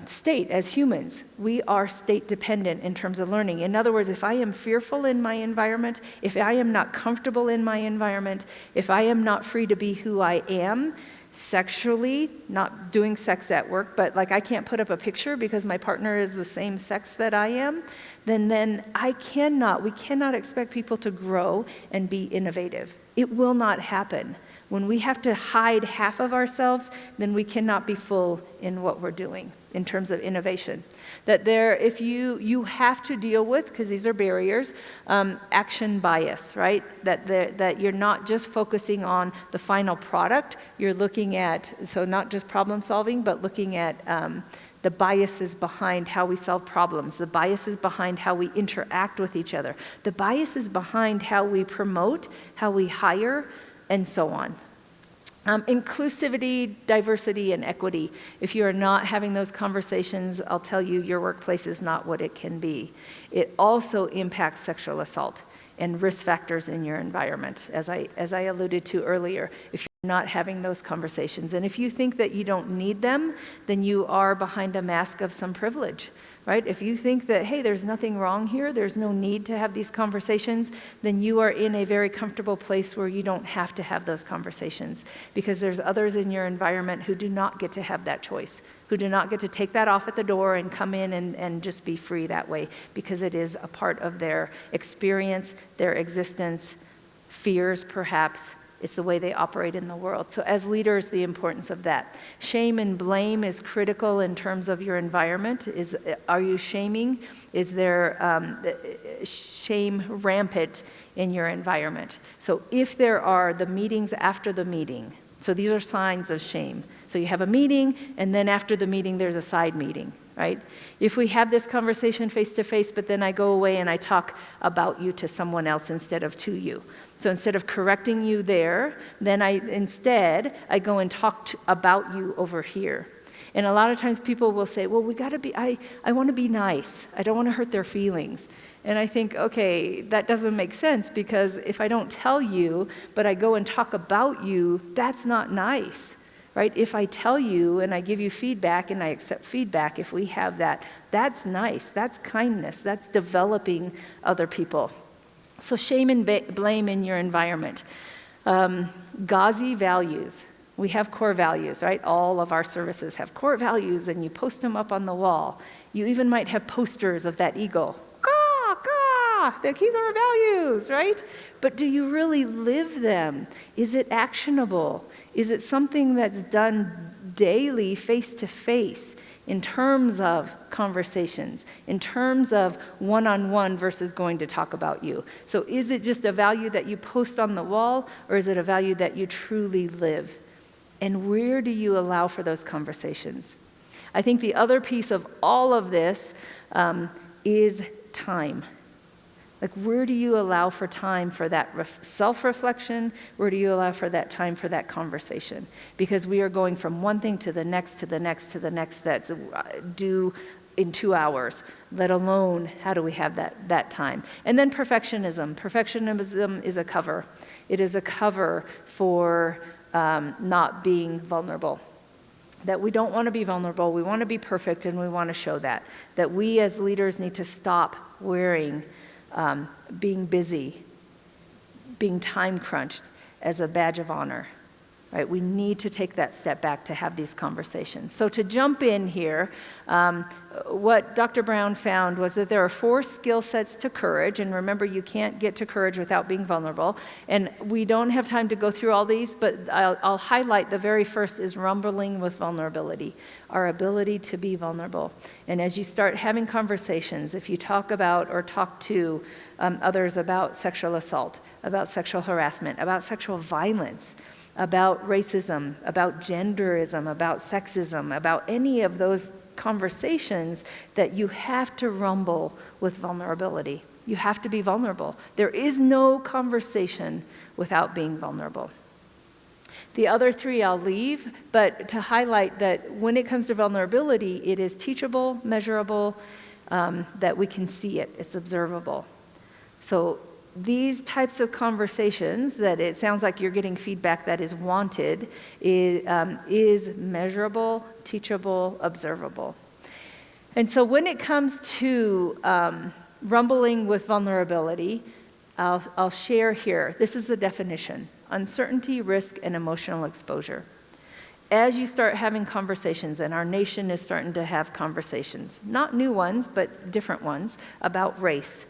state as humans. We are state dependent in terms of learning. In other words, if I am fearful in my environment, if I am not comfortable in my environment, if I am not free to be who I am sexually, not doing sex at work, but like I can't put up a picture because my partner is the same sex that I am, then we cannot expect people to grow and be innovative. It will not happen. When we have to hide half of ourselves, then we cannot be full in what we're doing in terms of innovation. That if you have to deal with, because these are barriers, action bias, right? That you're not just focusing on the final product, you're looking at, so not just problem solving, but looking at the biases behind how we solve problems, the biases behind how we interact with each other, the biases behind how we promote, how we hire, and so on. Inclusivity, diversity, and equity. If you are not having those conversations, I'll tell you, your workplace is not what it can be. It also impacts sexual assault and risk factors in your environment, as I alluded to earlier. If you're not having those conversations, and if you think that you don't need them, then you are behind a mask of some privilege. Right? If you think that, hey, there's nothing wrong here, there's no need to have these conversations, then you are in a very comfortable place where you don't have to have those conversations, because there's others in your environment who do not get to have that choice, who do not get to take that off at the door and come in and just be free that way, because it is a part of their experience, their existence, fears perhaps. It's the way they operate in the world. So as leaders, the importance of that. Shame and blame is critical in terms of your environment. Are you shaming? Is there shame rampant in your environment? So if there are the meetings after the meeting, so these are signs of shame. So you have a meeting, and then after the meeting, there's a side meeting, right? If we have this conversation face to face, but then I go away and I talk about you to someone else instead of to you. So instead of correcting you there, then I go and talk about you over here. And a lot of times people will say, well, I want to be nice. I don't want to hurt their feelings. And I think, okay, that doesn't make sense, because if I don't tell you, but I go and talk about you, that's not nice, right? If I tell you and I give you feedback and I accept feedback, if we have that, that's nice. That's kindness. That's developing other people. So shame and blame in your environment. Gauzy values. We have core values, right? All of our services have core values, and you post them up on the wall. You even might have posters of that eagle. Caw, caw, these are our values, right? But do you really live them? Is it actionable? Is it something that's done daily, face to face? In terms of conversations, in terms of one-on-one versus going to talk about you. So is it just a value that you post on the wall, or is it a value that you truly live? And where do you allow for those conversations? I think the other piece of all of this is time. Like, where do you allow for time for that self-reflection? Where do you allow for that time for that conversation? Because we are going from one thing to the next, to the next, to the next that's due in 2 hours, let alone how do we have that time? And then perfectionism. Perfectionism is a cover. It is a cover for not being vulnerable. That we don't want to be vulnerable, we want to be perfect, and we want to show that. That we as leaders need to stop wearing being busy, being time crunched as a badge of honor, right? We need to take that step back to have these conversations. So to jump in here, what Dr. Brown found was that there are 4 skill sets to courage, and remember, you can't get to courage without being vulnerable. And we don't have time to go through all these, but I'll highlight the very first is rumbling with vulnerability, our ability to be vulnerable. And as you start having conversations, if you talk about or talk to others about sexual assault, about sexual harassment, about sexual violence, about racism, about genderism, about sexism, about any of those conversations, that you have to rumble with vulnerability. You have to be vulnerable. There is no conversation without being vulnerable. The other 3 I'll leave, but to highlight that when it comes to vulnerability, it is teachable, measurable, that we can see it, it's observable. So these types of conversations that it sounds like you're getting feedback that is wanted is measurable, teachable, observable. And so when it comes to rumbling with vulnerability, I'll share here. This is the definition: uncertainty, risk, and emotional exposure. As you start having conversations, and our nation is starting to have conversations, not new ones, but different ones, about race.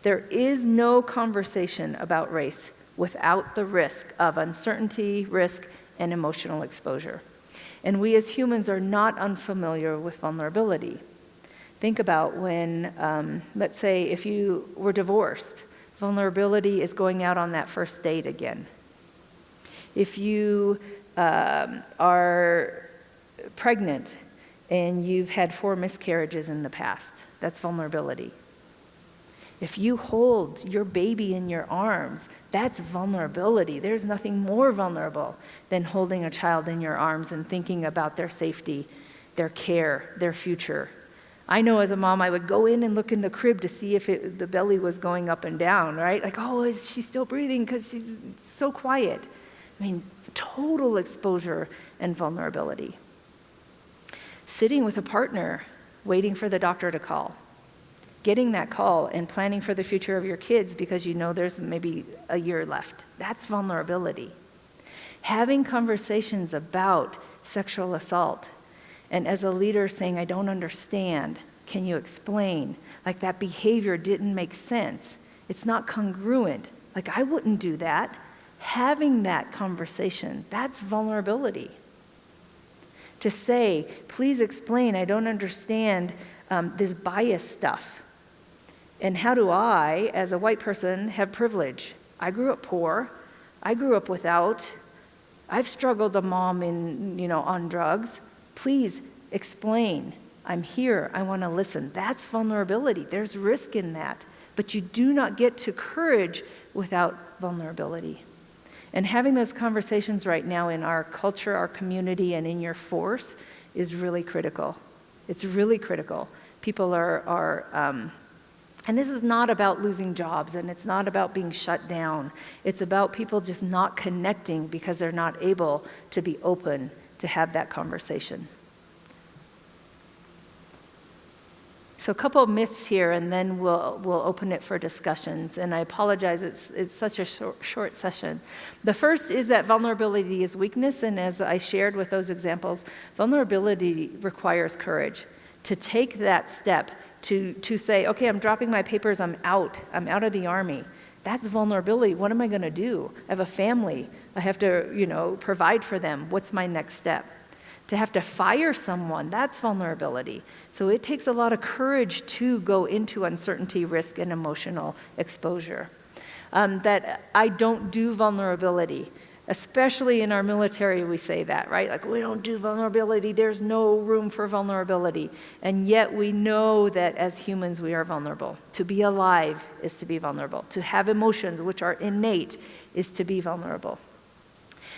There is no conversation about race without the risk of uncertainty, risk, and emotional exposure. And we as humans are not unfamiliar with vulnerability. Think about when, let's say, if you were divorced, vulnerability is going out on that first date again. If you are pregnant and you've had 4 miscarriages in the past, that's vulnerability. If you hold your baby in your arms, that's vulnerability. There's nothing more vulnerable than holding a child in your arms and thinking about their safety, their care, their future. I know as a mom, I would go in and look in the crib to see if the belly was going up and down, right? Like, oh, is she still breathing because she's so quiet? I mean, total exposure and vulnerability. Sitting with a partner, waiting for the doctor to call. Getting that call and planning for the future of your kids because you know there's maybe a year left. That's vulnerability. Having conversations about sexual assault, and as a leader saying, I don't understand, can you explain? Like, that behavior didn't make sense. It's not congruent. Like, I wouldn't do that. Having that conversation, that's vulnerability. To say, please explain, I don't understand this bias stuff. And how do I, as a white person, have privilege? I grew up poor. I grew up without. I've struggled a mom on drugs. Please explain. I'm here. I want to listen. That's vulnerability. There's risk in that. But you do not get to courage without vulnerability. And having those conversations right now in our culture, our community, and in your force is really critical. It's really critical. People are and this is not about losing jobs, and it's not about being shut down. It's about people just not connecting because they're not able to be open to have that conversation. So a couple of myths here, and then we'll open it for discussions. And I apologize, it's such a short session. The first is that vulnerability is weakness, and as I shared with those examples, vulnerability requires courage to take that step to say, okay, I'm dropping my papers, I'm out of the Army. That's vulnerability. What am I going to do? I have a family. I have to, provide for them. What's my next step? To have to fire someone, that's vulnerability. So it takes a lot of courage to go into uncertainty, risk, and emotional exposure. That I don't do vulnerability. Especially in our military, we say that, right? Like, we don't do vulnerability. There's no room for vulnerability. And yet we know that as humans, we are vulnerable. To be alive is to be vulnerable. To have emotions, which are innate, is to be vulnerable.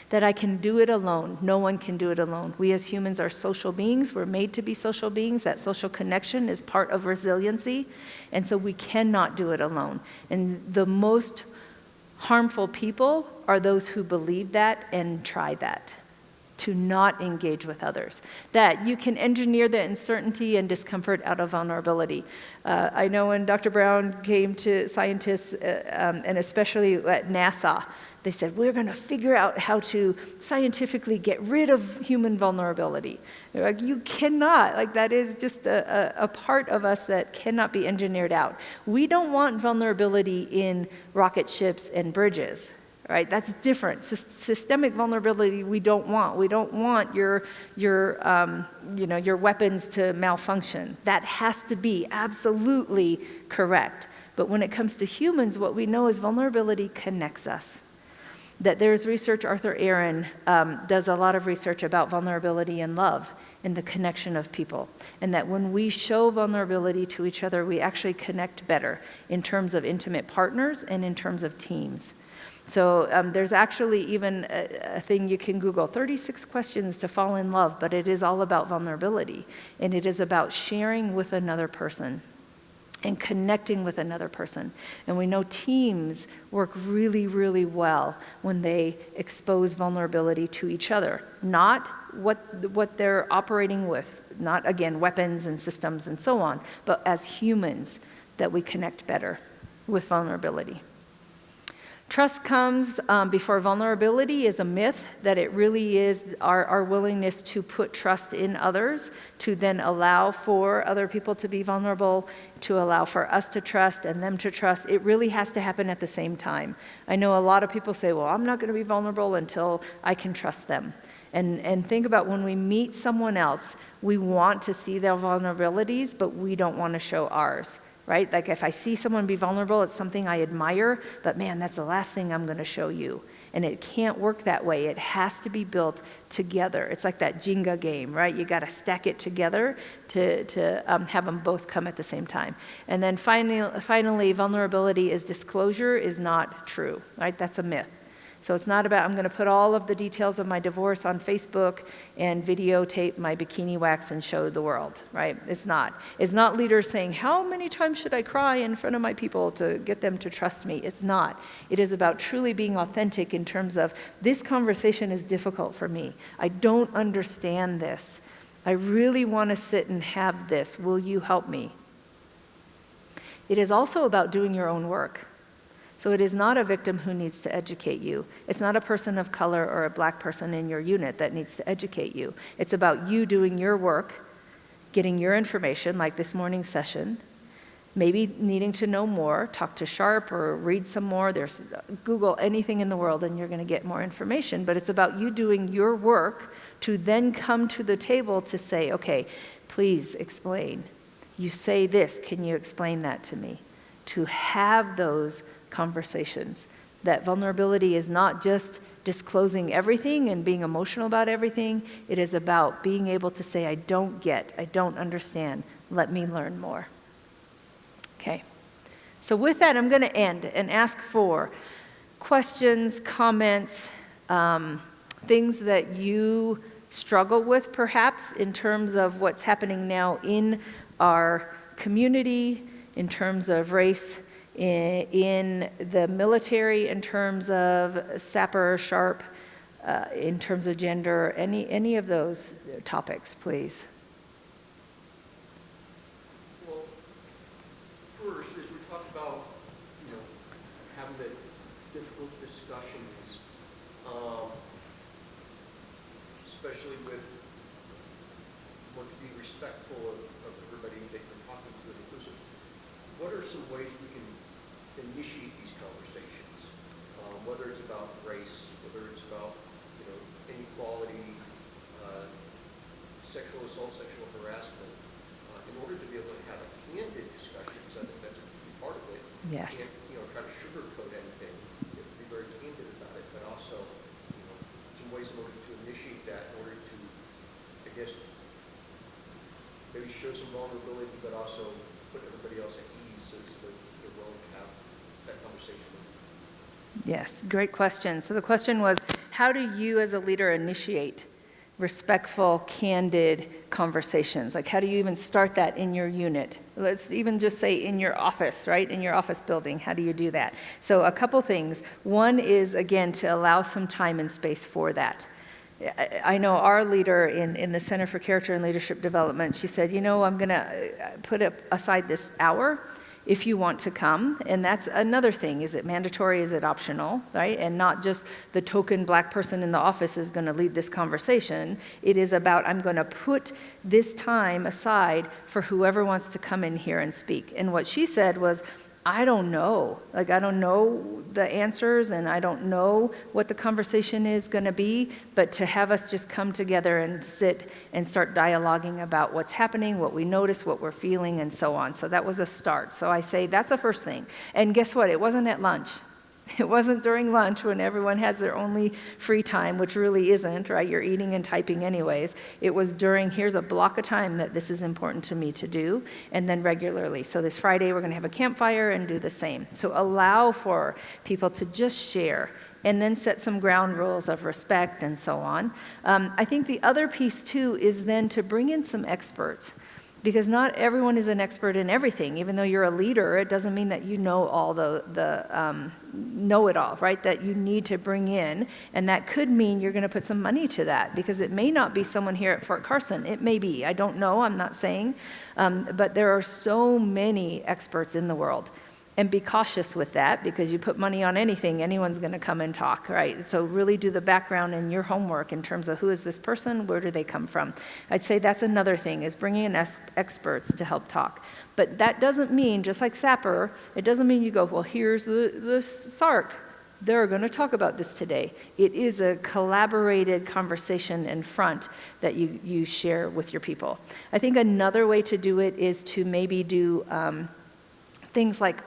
That I can do it alone. No one can do it alone. We as humans are social beings. We're made to be social beings. That social connection is part of resiliency. And so we cannot do it alone. And the most harmful people are those who believe that and try that, to not engage with others. That you can engineer the uncertainty and discomfort out of vulnerability. I know when Dr. Brown came to scientists, and especially at NASA, they said, we're going to figure out how to scientifically get rid of human vulnerability. They're like, you cannot. Like, that is just a part of us that cannot be engineered out. We don't want vulnerability in rocket ships and bridges, right? That's different. Systemic vulnerability we don't want. We don't want your weapons to malfunction. That has to be absolutely correct. But when it comes to humans, what we know is vulnerability connects us. That there's research, Arthur Aaron does a lot of research about vulnerability and love and the connection of people. And that when we show vulnerability to each other, we actually connect better in terms of intimate partners and in terms of teams. So there's actually even a thing you can Google, 36 questions to fall in love, but it is all about vulnerability. And it is about sharing with another person and connecting with another person. And we know teams work really, really well when they expose vulnerability to each other. Not what they're operating with, not, again, weapons and systems and so on, but as humans, that we connect better with vulnerability. Trust comes before vulnerability is a myth, that it really is our willingness to put trust in others, to then allow for other people to be vulnerable, to allow for us to trust and them to trust. It really has to happen at the same time. I know a lot of people say, well, I'm not going to be vulnerable until I can trust them. And think about when we meet someone else, we want to see their vulnerabilities, but we don't want to show ours. Right? Like, if I see someone be vulnerable, it's something I admire, but man, that's the last thing I'm going to show you. And it can't work that way. It has to be built together. It's like that Jenga game, right? You got to stack it together to have them both come at the same time. And then finally, vulnerability is disclosure is not true, right? That's a myth. So it's not about, I'm going to put all of the details of my divorce on Facebook and videotape my bikini wax and show the world, right? It's not. It's not leaders saying, how many times should I cry in front of my people to get them to trust me? It's not. It is about truly being authentic in terms of, this conversation is difficult for me. I don't understand this. I really want to sit and have this. Will you help me? It is also about doing your own work. So it is not a victim who needs to educate you. It's not a person of color or a black person in your unit that needs to educate you. It's about you doing your work, getting your information, like this morning's session, maybe needing to know more, talk to Sharp or read some more. There's Google anything in the world and you're going to get more information. But it's about you doing your work to then come to the table to say, okay, please explain. You say this, can you explain that to me? To have those conversations. That vulnerability is not just disclosing everything and being emotional about everything. It is about being able to say, I don't get, I don't understand. Let me learn more. Okay. So with that, I'm going to end and ask for questions, comments, things that you struggle with perhaps in terms of what's happening now in our community, in terms of race, in the military, in terms of sapper, sharp, in terms of gender, any of those topics, please. Well, first, as we talk about, having the difficult discussions, especially with what to be respectful of everybody that you're talking to and inclusive, what are some ways we can initiate these conversations, whether it's about race, whether it's about inequality, sexual assault, sexual harassment, in order to be able to have a candid discussion, because I think that's a key part of it. Yes. You can't try to sugarcoat anything. You have to be very candid about it, but also some ways in order to initiate that, in order to, I guess, maybe show some vulnerability, but also put everybody else at ease so that they're willing to have that conversation. Yes, great question. So the question was, how do you as a leader initiate respectful, candid conversations? Like, how do you even start that in your unit? Let's even just say in your office, right? In your office building, how do you do that? So a couple things. One is, again, to allow some time and space for that. I know our leader in the Center for Character and Leadership Development, she said, you know, I'm going to put aside this hour if you want to come. And that's another thing. Is it mandatory? Is it optional? Right? And not just the token black person in the office is going to lead this conversation. It is about, I'm going to put this time aside for whoever wants to come in here and speak. And what she said was, I don't know. Like, I don't know the answers, and I don't know what the conversation is going to be, but to have us just come together and sit and start dialoguing about what's happening, what we notice, what we're feeling, and so on. So that was a start. So I say that's the first thing. And guess what? It wasn't at lunch. It wasn't during lunch when everyone has their only free time, which really isn't, right? You're eating and typing anyways. It was during, here's a block of time that this is important to me to do, and then regularly. So this Friday, we're going to have a campfire and do the same. So allow for people to just share, and then set some ground rules of respect and so on. I think the other piece, too, is then to bring in some experts. Because not everyone is an expert in everything. Even though you're a leader, it doesn't mean that you know all the know-it-all, right? That you need to bring in. And that could mean you're going to put some money to that, because it may not be someone here at Fort Carson. It may be. I don't know. I'm not saying. But there are so many experts in the world. And be cautious with that, because you put money on anything, anyone's going to come and talk, right? So really do the background and your homework in terms of who is this person, where do they come from. I'd say that's another thing, is bringing in experts to help talk. But that doesn't mean, just like SAPR, it doesn't mean you go, well, here's the SARC. They're going to talk about this today. It is a collaborated conversation in front that you share with your people. I think another way to do it is to maybe do things like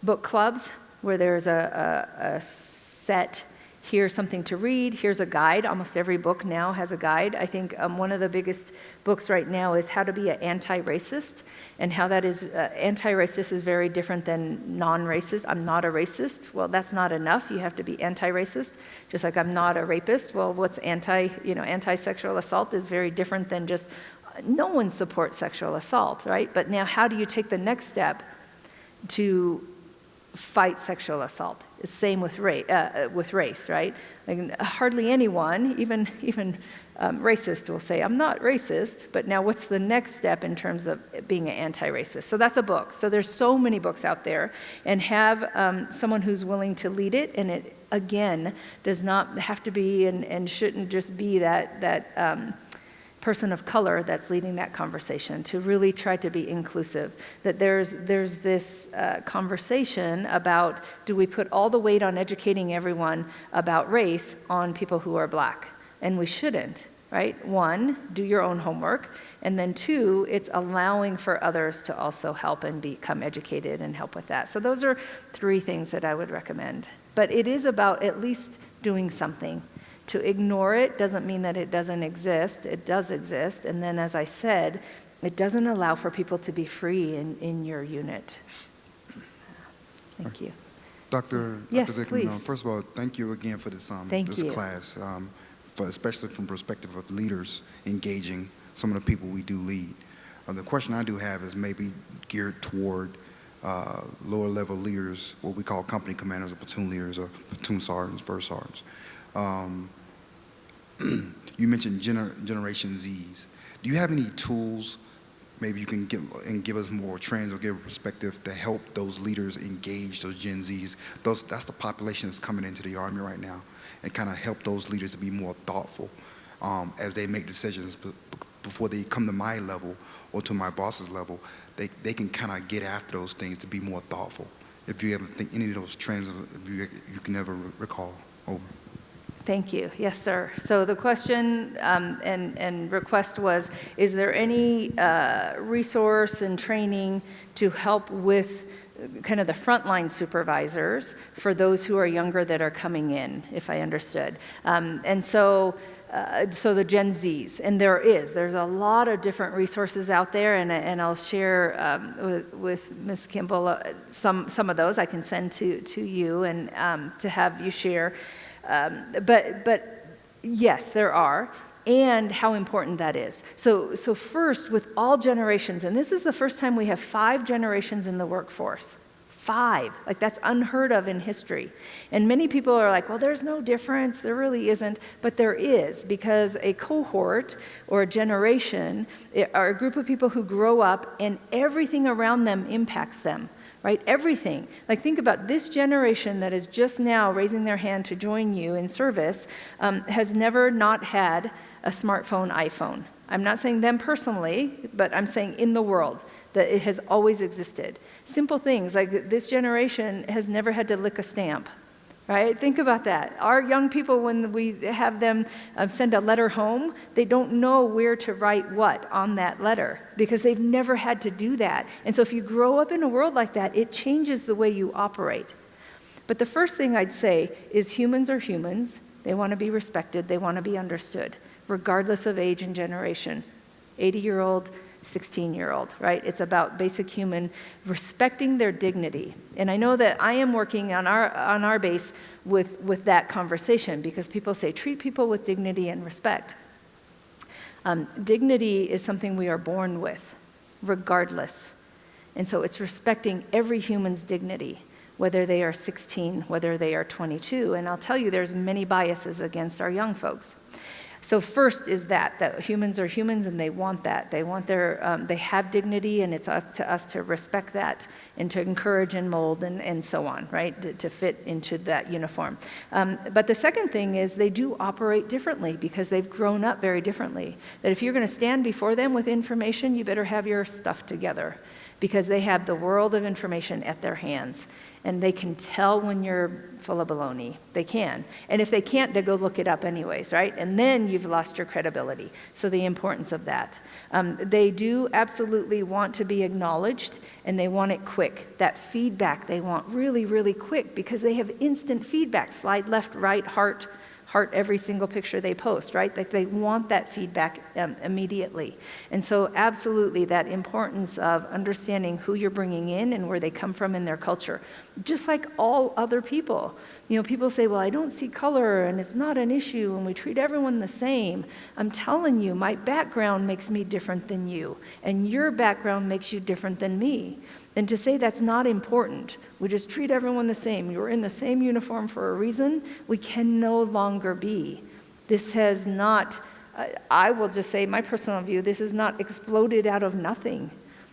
book clubs, where there's a set, here's something to read, here's a guide. Almost every book now has a guide. I think one of the biggest books right now is How to Be an Anti-Racist, and how that is, anti-racist is very different than non-racist. I'm not a racist. Well, that's not enough. You have to be anti-racist. Just like I'm not a rapist. Well, what's anti-sexual assault is very different than just, no one supports sexual assault, right? But now how do you take the next step to fight sexual assault? It's same with race, right? Like, hardly anyone, even racist, will say, I'm not racist, but now what's the next step in terms of being an anti-racist? So that's a book. So there's so many books out there, and have someone who's willing to lead it, and it, again, does not have to be and shouldn't just be that person of color that's leading that conversation, to really try to be inclusive. That there's this conversation about, do we put all the weight on educating everyone about race on people who are black? And we shouldn't, right? One, do your own homework. And then two, it's allowing for others to also help and become educated and help with that. So those are three things that I would recommend. But it is about at least doing something. To ignore it doesn't mean that it doesn't exist. It does exist. And then, as I said, it doesn't allow for people to be free in your unit. Thank you. Yes, please. First of all, thank you again for this class, especially from perspective of leaders engaging some of the people we do lead. The question I do have is maybe geared toward lower level leaders, what we call company commanders or platoon leaders or platoon sergeants, first sergeants. You mentioned Generation Zs. Do you have any tools, maybe you can give us more trends or give a perspective to help those leaders engage those Gen Zs? That's the population that's coming into the Army right now, and kind of help those leaders to be more thoughtful as they make decisions before they come to my level or to my boss's level. They can kind of get after those things to be more thoughtful. If you ever think any of those trends, if you can ever recall. Over. Thank you. Yes, sir. So the question and request was, is there any resource and training to help with kind of the frontline supervisors for those who are younger that are coming in, if I understood. And so the Gen Zs, and there's a lot of different resources out there, and I'll share with Ms. Kimball some of those I can send to you and to have you share. But yes, there are, and how important that is. So first, with all generations, and this is the first time we have 5 generations in the workforce. 5, like that's unheard of in history. And many people are like, well, there's no difference, there really isn't, but there is, because a cohort or a generation are a group of people who grow up and everything around them impacts them, right? Everything. Like think about this generation that is just now raising their hand to join you in service, has never not had a smartphone, iPhone. I'm not saying them personally, but I'm saying in the world, that it has always existed. Simple things like this generation has never had to lick a stamp, right? Think about that. Our young people, when we have them send a letter home, they don't know where to write what on that letter because they've never had to do that. And so if you grow up in a world like that, it changes the way you operate. But the first thing I'd say is humans are humans. They want to be respected. They want to be understood, regardless of age and generation. 80-year-old, 16-year-old, right? It's about basic human respecting their dignity. And I know that I am working on our base with that conversation because people say treat people with dignity and respect. Dignity is something we are born with, regardless. And so it's respecting every human's dignity, whether they are 16, whether they are 22. And I'll tell you, there's many biases against our young folks. So first is that humans are humans and they want that. They want they have dignity, and it's up to us to respect that and to encourage and mold and so on, right, to fit into that uniform. But the second thing is they do operate differently because they've grown up very differently. That if you're going to stand before them with information, you better have your stuff together because they have the world of information at their hands. And they can tell when you're full of baloney. They can. And if they can't, they go look it up anyways, right? And then you've lost your credibility. So the importance of that. They do absolutely want to be acknowledged, and they want it quick. That feedback they want really, really quick because they have instant feedback. Slide left, right, heart every single picture they post, right? Like they want that feedback immediately. And so absolutely that importance of understanding who you're bringing in and where they come from in their culture, just like all other people. You know, people say, well, I don't see color and it's not an issue and we treat everyone the same. I'm telling you, my background makes me different than you, and your background makes you different than me. And to say that's not important, we just treat everyone the same, you're in the same uniform for a reason, we can no longer be. This has not, I will just say my personal view, this has not exploded out of nothing.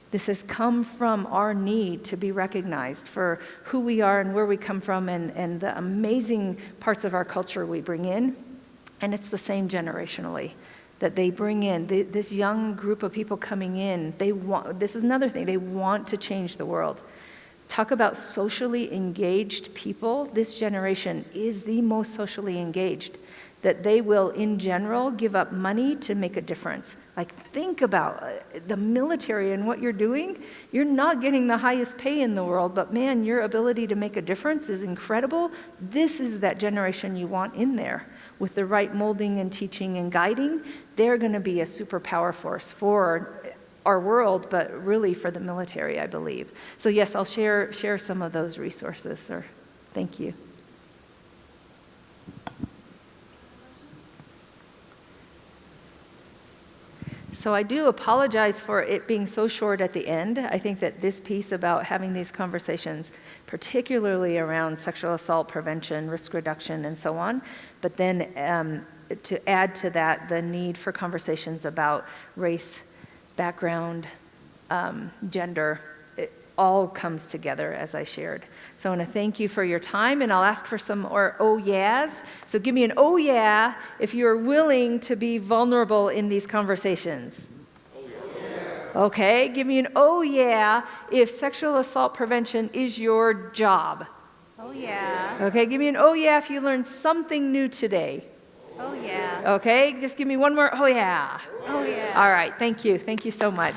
This has come from our need to be recognized for who we are and where we come from and the amazing parts of our culture we bring in. And it's the same generationally. That they bring in, this young group of people coming in, this is another thing, they want to change the world. Talk about socially engaged people. This generation is the most socially engaged. That they will, in general, give up money to make a difference. Like, think about the military and what you're doing. You're not getting the highest pay in the world, but man, your ability to make a difference is incredible. This is that generation you want in there. With the right molding and teaching and guiding, they're going to be a superpower force for our world, but really for the military, I believe. So yes, I'll share some of those resources, sir. Thank you. So I do apologize for it being so short at the end. I think that this piece about having these conversations, particularly around sexual assault prevention, risk reduction, and so on, but then to add to that the need for conversations about race, background, gender, it all comes together as I shared. So I want to thank you for your time, and I'll ask for some more oh yeahs. So give me an oh yeah if you're willing to be vulnerable in these conversations. Oh yeah. Okay, give me an oh yeah if sexual assault prevention is your job. Oh yeah. Okay, give me an oh yeah if you learned something new today. Oh yeah. Okay, just give me one more oh yeah. Oh yeah. All right, thank you. Thank you so much.